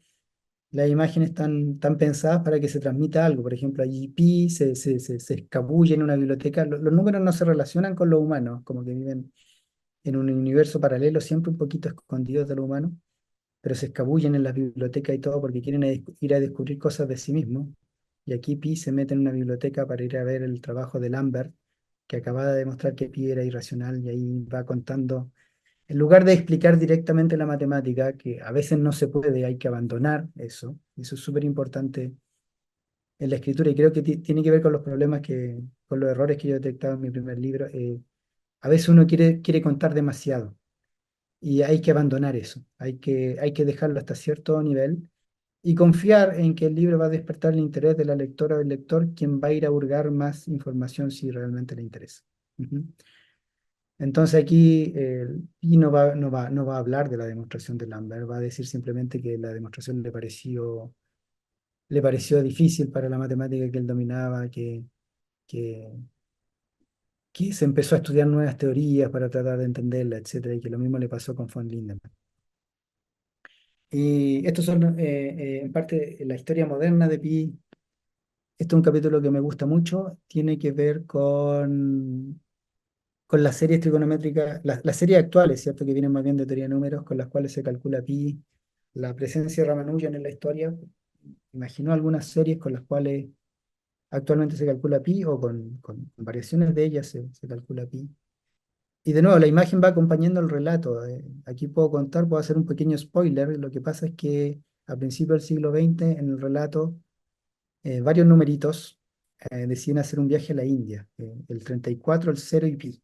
las imágenes están pensadas para que se transmita algo. Por ejemplo, allí Pi se escabulle en una biblioteca. Los números no se relacionan con los humanos, como que viven en un universo paralelo, siempre un poquito escondidos de lo humano, pero se escabullen en las bibliotecas y todo porque quieren ir a descubrir cosas de sí mismos. Y aquí Pi se mete en una biblioteca para ir a ver el trabajo de Lambert, que acababa de demostrar que Pi era irracional, y ahí va contando, en lugar de explicar directamente la matemática, que a veces no se puede, hay que abandonar eso. Eso es súper importante en la escritura y creo que tiene que ver con los problemas con los errores que yo detectaba en mi primer libro. A veces uno quiere contar demasiado y hay que abandonar eso, hay que dejarlo hasta cierto nivel y confiar en que el libro va a despertar el interés de la lectora o del lector, quien va a ir a hurgar más información si realmente le interesa. Ujú. Entonces aquí Pi no va a hablar de la demostración de Lambert, va a decir simplemente que la demostración le pareció difícil para la matemática que él dominaba, que, que se empezó a estudiar nuevas teorías para tratar de entenderla, etcétera, y que lo mismo le pasó con von Lindemann. Y estos son, en parte, la historia moderna de Pi. Este es un capítulo que me gusta mucho, tiene que ver con las series trigonométricas, las series actuales, ¿cierto? Que vienen más bien de teoría de números, con las cuales se calcula pi. la presencia de Ramanujan en la historia, imaginó algunas series con las cuales actualmente se calcula pi o con variaciones de ellas se calcula pi. Y de nuevo, la imagen va acompañando el relato. Aquí puedo contar, puedo hacer un pequeño spoiler. Lo que pasa es que a principios del siglo XX, en el relato, varios numeritos deciden hacer un viaje a la India, el 34, el 0 y pi.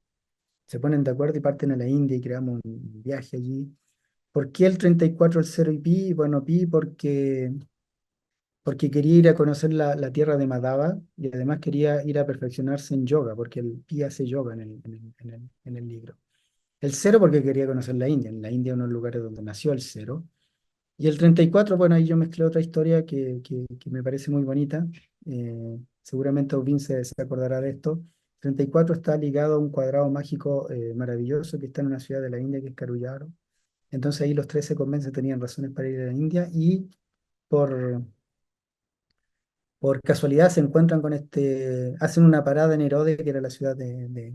Se ponen de acuerdo y parten a la India y creamos un viaje allí. ¿Por qué el 34, el 0 y pi? Bueno, pi porque quería ir a conocer la tierra de Madhava y además quería ir a perfeccionarse en yoga, porque el pi hace yoga en el libro. El 0 porque quería conocer la India. En la India, uno de los lugares donde nació el 0. Y el 34, bueno, ahí yo mezclé otra historia que me parece muy bonita. Seguramente Aubin se acordará de esto. 34 está ligado a un cuadrado mágico maravilloso que está en una ciudad de la India que es Karuyaro. Entonces ahí los tres se convencen, tenían razones para ir a la India y por, por casualidad se encuentran con hacen una parada en Herode, que era la ciudad de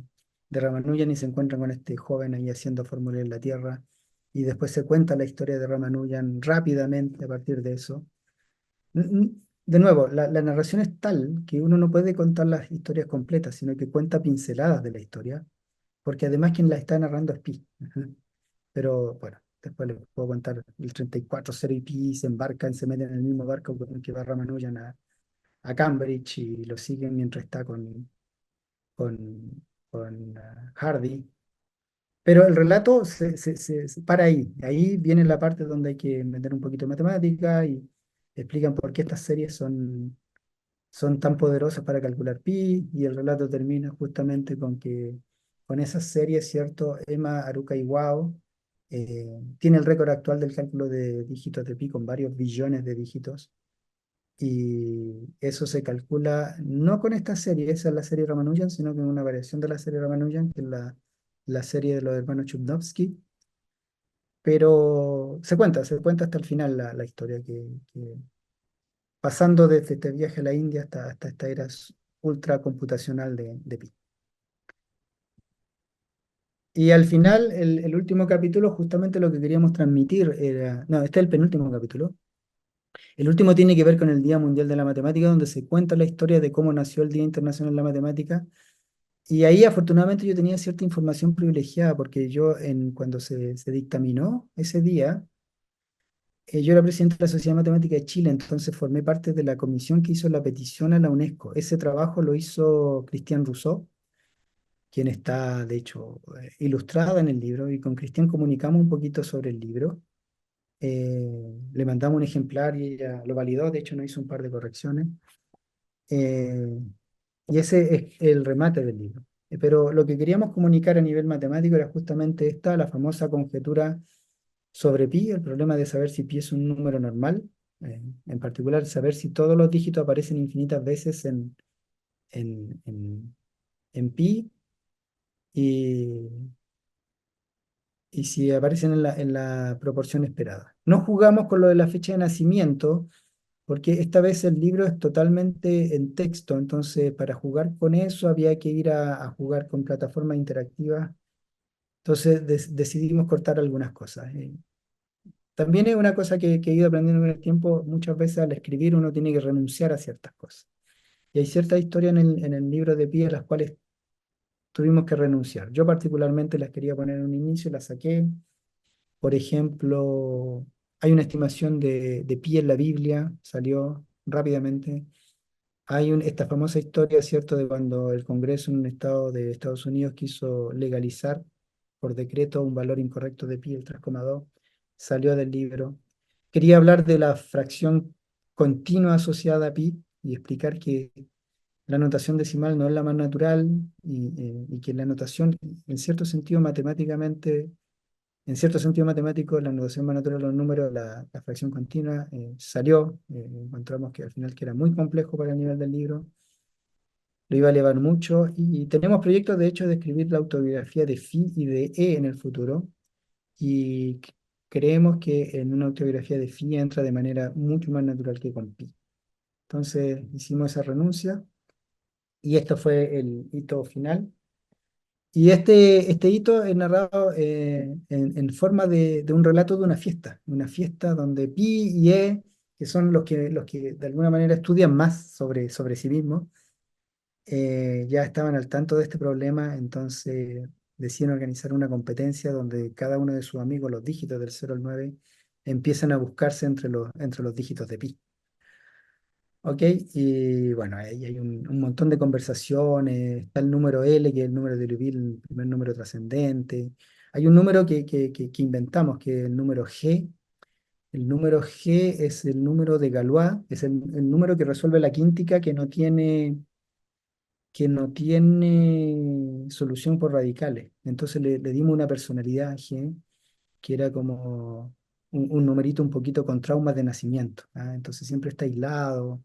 Ramanujan, y se encuentran con este joven ahí haciendo fórmulas en la Tierra. Y después se cuenta la historia de Ramanujan rápidamente a partir de eso. De nuevo, la narración es tal que uno no puede contar las historias completas, sino que cuenta pinceladas de la historia, porque además quien la está narrando es Pi. Ujú. Pero bueno, después les puedo contar el 34, 0 y Pi se embarcan, se meten en el mismo barco con el que va Ramanujan a Cambridge y lo siguen mientras está con Hardy. Pero el relato se para ahí. Ahí viene la parte donde hay que meter un poquito de matemática y explican por qué estas series son tan poderosas para calcular pi, y el relato termina justamente con que con esas series, ¿cierto? Emma Aruca Iwao tiene el récord actual del cálculo de dígitos de pi con varios billones de dígitos. Y eso se calcula no con esta serie, esa es la serie Ramanujan, sino con una variación de la serie Ramanujan, que es la serie de los hermanos Chudnovsky. Pero se cuenta hasta el final la historia, pasando desde este viaje a la India hasta esta era ultra computacional de Pi. Y al final, el último capítulo, justamente lo que queríamos transmitir era, no, este es el penúltimo capítulo. El último tiene que ver con el Día Mundial de la Matemática, donde se cuenta la historia de cómo nació el Día Internacional de la Matemática. Y ahí afortunadamente yo tenía cierta información privilegiada, porque yo cuando se dictaminó ese día, yo era presidente de la Sociedad Matemática de Chile, entonces formé parte de la comisión que hizo la petición a la UNESCO. Ese trabajo lo hizo Christian Rousseau, quien está, de hecho, ilustrada en el libro, y con Christian comunicamos un poquito sobre el libro. Le mandamos un ejemplar y ella lo validó, de hecho nos hizo un par de correcciones. Eh, y ese es el remate del libro. Pero lo que queríamos comunicar a nivel matemático era justamente la famosa conjetura sobre pi, el problema de saber si pi es un número normal, en particular saber si todos los dígitos aparecen infinitas veces en, en, en pi y, y si aparecen en la proporción esperada. No jugamos con lo de la fecha de nacimiento, porque esta vez el libro es totalmente en texto, entonces para jugar con eso había que ir a jugar con plataformas interactivas, entonces decidimos cortar algunas cosas. También es una cosa que he ido aprendiendo con el tiempo. Muchas veces al escribir uno tiene que renunciar a ciertas cosas. Y hay ciertas historias en el libro de Pi a las cuales tuvimos que renunciar. Yo particularmente las quería poner en un inicio y las saqué. Por ejemplo, hay una estimación de Pi en la Biblia, salió rápidamente. Hay esta famosa historia, ¿cierto?, de cuando el Congreso en un estado de Estados Unidos quiso legalizar por decreto un valor incorrecto de pi, el 3,2, salió del libro. Quería hablar de la fracción continua asociada a pi y explicar que la notación decimal no es la más natural y que la notación, en cierto sentido, en cierto sentido matemático, la notación más natural de los números, la fracción continua, salió. Encontramos que al final que era muy complejo para el nivel del libro, lo iba a elevar mucho, y tenemos proyectos de hecho de escribir la autobiografía de Phi y de E en el futuro, y creemos que en una autobiografía de Phi entra de manera mucho más natural que con Pi. Entonces hicimos esa renuncia y esto fue el hito final. Y este hito es narrado en forma de un relato de una fiesta donde Pi y E, que son los que de alguna manera estudian más sobre sí mismos, ya estaban al tanto de este problema, entonces deciden organizar una competencia donde cada uno de sus amigos, los dígitos del 0 al 9, empiezan a buscarse entre los dígitos de pi. ¿Ok? Y bueno, ahí hay un montón de conversaciones, está el número L, que es el número de Liouville, el primer número trascendente. Hay un número que inventamos, que es el número G. El número G es el número de Galois, es el número que resuelve la quíntica que no tiene solución por radicales. Entonces le dimos una personalidad a G, que era como un numerito un poquito con traumas de nacimiento. ¿Ah? Entonces siempre está aislado.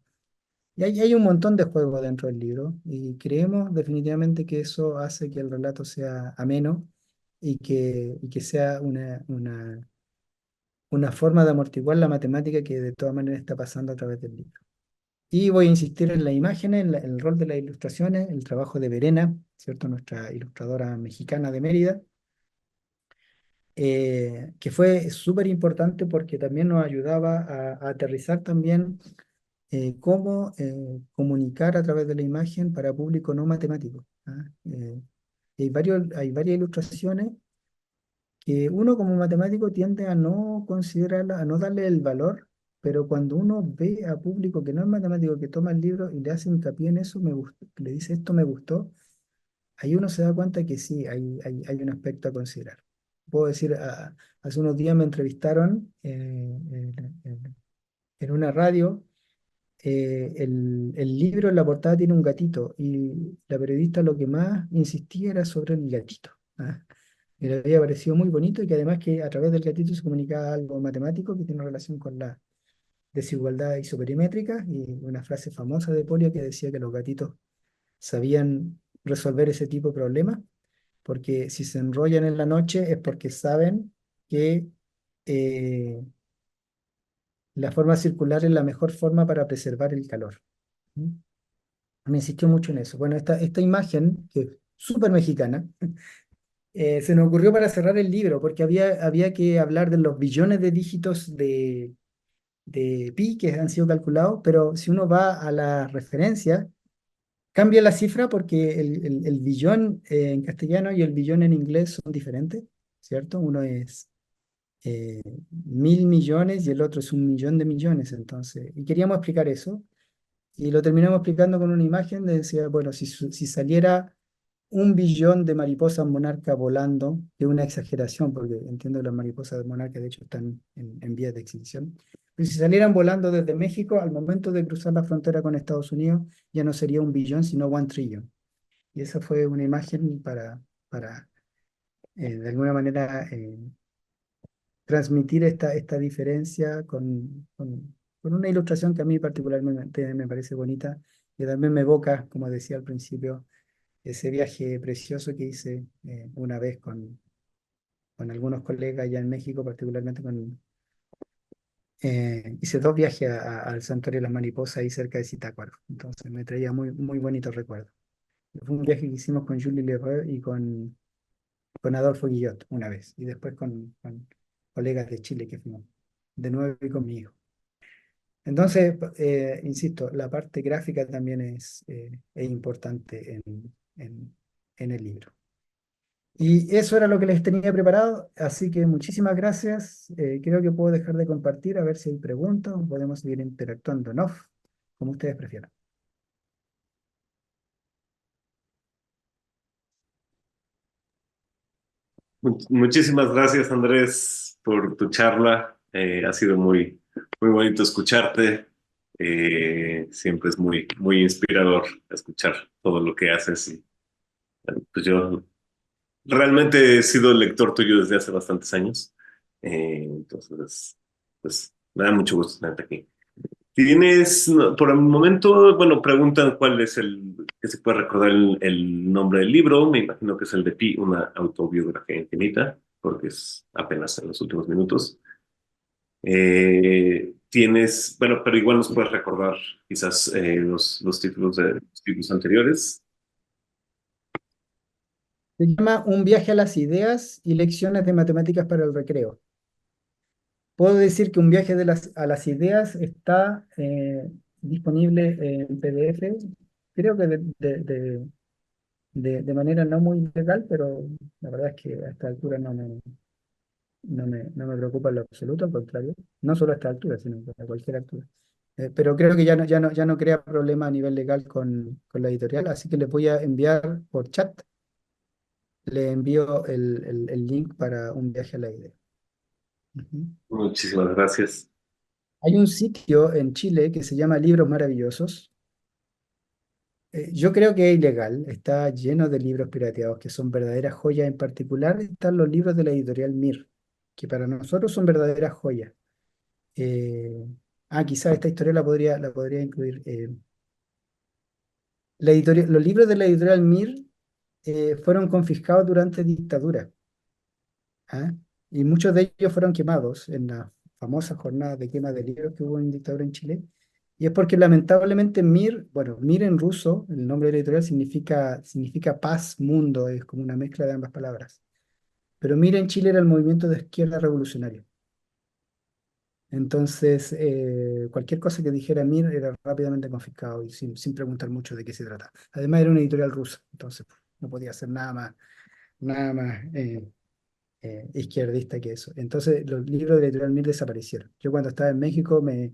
Y hay un montón de juegos dentro del libro y creemos definitivamente que eso hace que el relato sea ameno y que sea una forma de amortiguar la matemática que de todas maneras está pasando a través del libro. Y voy a insistir en las imágenes, en el rol de las ilustraciones, el trabajo de Verena, ¿cierto? Nuestra ilustradora mexicana de Mérida, que fue súper importante porque también nos ayudaba a aterrizar también cómo comunicar a través de la imagen para público no matemático. ¿Ah? Hay varias ilustraciones que uno como matemático tiende a no considerarla, a no darle el valor, pero cuando uno ve a público que no es matemático, que toma el libro y le hace hincapié en eso, me gustó, le dice esto me gustó, ahí uno se da cuenta que sí, hay un aspecto a considerar. Puedo decir, hace unos días me entrevistaron en una radio. El libro en la portada tiene un gatito y la periodista lo que más insistía era sobre el gatito. ¿Ah? Y le había parecido muy bonito y que además que a través del gatito se comunicaba algo matemático que tiene relación con la desigualdad isoperimétrica y una frase famosa de Polio que decía que los gatitos sabían resolver ese tipo de problemas porque si se enrollan en la noche es porque saben que eh, la forma circular es la mejor forma para preservar el calor. ¿Mm? Me insistió mucho en eso. Bueno, esta imagen, que es súper mexicana, se nos ocurrió para cerrar el libro, porque había que hablar de los billones de dígitos de pi que han sido calculados, pero si uno va a la referencia, cambia la cifra porque el billón en castellano y el billón en inglés son diferentes, ¿cierto? Uno es 1.000 millones y el otro es 1 millón de millones, entonces, y queríamos explicar eso. Y lo terminamos explicando con una imagen de decía, bueno, si saliera 1 billón de mariposas monarcas volando, que es una exageración, porque entiendo que las mariposas monarcas de hecho están en vías de extinción, pero si salieran volando desde México, al momento de cruzar la frontera con Estados Unidos, ya no sería 1 billón, sino 1 trillón. Y esa fue una imagen para de alguna manera, transmitir esta diferencia con una ilustración que a mí particularmente me parece bonita, y también me evoca, como decía al principio, ese viaje precioso que hice una vez con algunos colegas allá en México, particularmente hice 2 viajes al Santuario de las Mariposas ahí cerca de Zitácuaro, entonces me traía muy, muy bonitos recuerdos. Fue un viaje que hicimos con Julie Leroy y con Adolfo Guillot una vez, y después con colegas de Chile que fuimos, de nuevo y con mi hijo. Entonces, insisto, la parte gráfica también es importante en el libro. Y eso era lo que les tenía preparado, así que muchísimas gracias. Creo que puedo dejar de compartir a ver si hay preguntas o podemos seguir interactuando en off, como ustedes prefieran. Muchísimas gracias, Andrés, por tu charla. Ha sido muy, muy bonito escucharte. Siempre es muy, muy inspirador escuchar todo lo que haces. Y, pues yo realmente he sido lector tuyo desde hace bastantes años. Entonces, pues me da mucho gusto tenerte aquí. Tienes, no, por el momento, bueno, preguntan cuál es que se puede recordar el nombre del libro. Me imagino que es el de Pi, una autobiografía infinita, porque es apenas en los últimos minutos. Tienes, bueno, pero igual nos puedes recordar quizás los títulos de los títulos anteriores. Se llama Un viaje a las ideas y lecciones de matemáticas para el recreo. Puedo decir que Un viaje a las ideas está disponible en PDF, creo que de manera no muy legal, pero la verdad es que a esta altura no me preocupa en lo absoluto, al contrario. No solo a esta altura, sino a cualquier altura. Pero creo que ya no crea problema a nivel legal con la editorial, así que les voy a enviar por chat, le envío el link para Un viaje a la idea. Ujú. Muchísimas gracias. Hay un sitio en Chile que se llama Libros Maravillosos. Yo creo que es ilegal, está lleno de libros pirateados que son verdaderas joyas. En particular están los libros de la editorial Mir, que para nosotros son verdaderas joyas. Eh, Quizás esta historia la podría incluir. Los libros de la editorial Mir fueron confiscados durante dictadura. ¿Ah? Y muchos de ellos fueron quemados en la famosa jornada de quema de libros que hubo en dictadura en Chile. Y es porque lamentablemente Mir, bueno, Mir en ruso, el nombre de la editorial significa paz, mundo, es como una mezcla de ambas palabras. Pero Mir en Chile era el movimiento de izquierda revolucionario. Entonces, cualquier cosa que dijera Mir era rápidamente confiscado y sin preguntar mucho de qué se trata. Además, era una editorial rusa, entonces no podía hacer nada más izquierdista que eso. Entonces, los libros de Editorial Mir desaparecieron. Yo cuando estaba en México me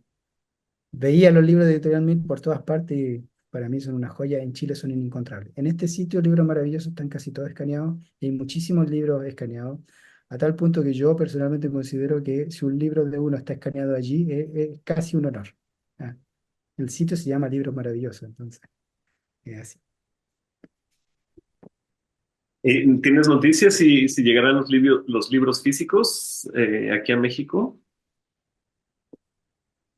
veía los libros de Editorial Mir por todas partes y para mí son una joya. En Chile son inencontrables. En este sitio, Libros Maravillosos están casi todos escaneados y hay muchísimos libros escaneados, a tal punto que yo personalmente considero que si un libro de uno está escaneado allí, es casi un honor. Ah, el sitio se llama Libros Maravillosos, entonces, es así. ¿Tienes noticias si llegarán los libros físicos aquí a México?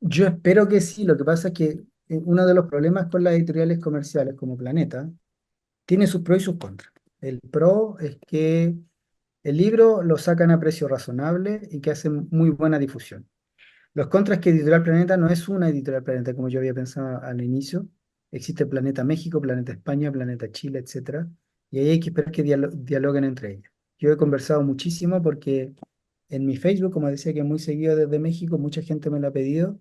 Yo espero que sí. Lo que pasa es que uno de los problemas con las editoriales comerciales como Planeta tiene sus pros y sus contras. El pro es que el libro lo sacan a precio razonable y que hacen muy buena difusión. Los contras es que Editorial Planeta no es una Editorial Planeta como yo había pensado al inicio. Existe Planeta México, Planeta España, Planeta Chile, etcétera. Y ahí hay que esperar que dialoguen entre ellos. Yo he conversado muchísimo porque en mi Facebook, como decía que es muy seguido desde México, mucha gente me lo ha pedido,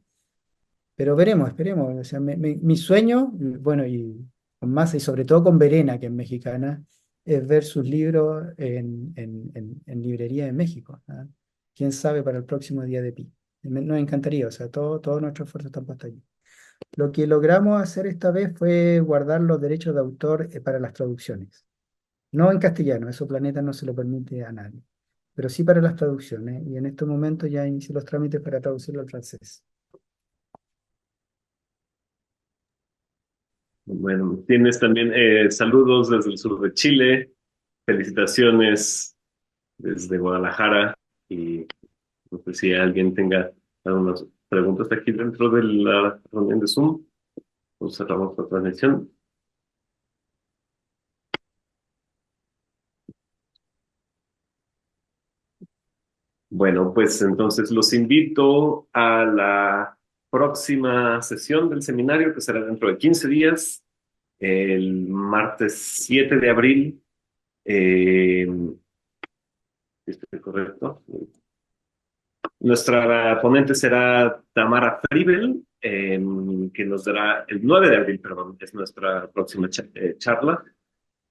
pero veremos, esperemos. O sea, mi sueño, bueno, y con Massa y sobre todo con Verena, que es mexicana, es ver sus libros en librería en México. ¿Ah? Quién sabe para el próximo día de Pi. Nos encantaría, o sea, todo nuestro esfuerzo está puesto allí. Lo que logramos hacer esta vez fue guardar los derechos de autor para las traducciones. No en castellano, eso Planeta no se lo permite a nadie, pero sí para las traducciones. Y en estos momentos ya inicié los trámites para traducirlo al francés. Bueno, tienes también saludos desde el sur de Chile, felicitaciones desde Guadalajara y no sé si alguien tenga algunas preguntas aquí dentro de la reunión de Zoom. Pues cerramos la transmisión. Bueno, pues entonces los invito a la próxima sesión del seminario que será dentro de 15 días, el martes 7 de abril. Eh, ¿Estoy correcto? Nuestra ponente será Tamara Freibel, que nos dará el 9 de abril, perdón, es nuestra próxima charla.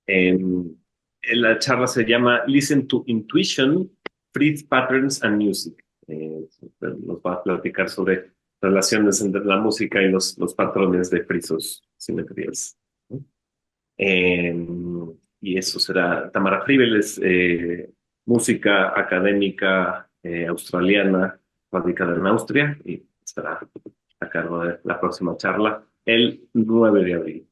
La charla se llama Listen to Intuition, Frieze Patterns and Music. Nos va a platicar sobre relaciones entre la música y los patrones de frisos, simetrías. Eh, y eso será, Tamara Freibel es música académica australiana, radicada en Austria, y estará a cargo de la próxima charla el 9 de abril.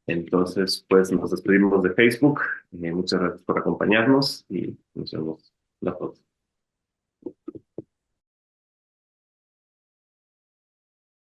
Entonces, pues nos despedimos de Facebook. Muchas gracias por acompañarnos y nos vemos la próxima.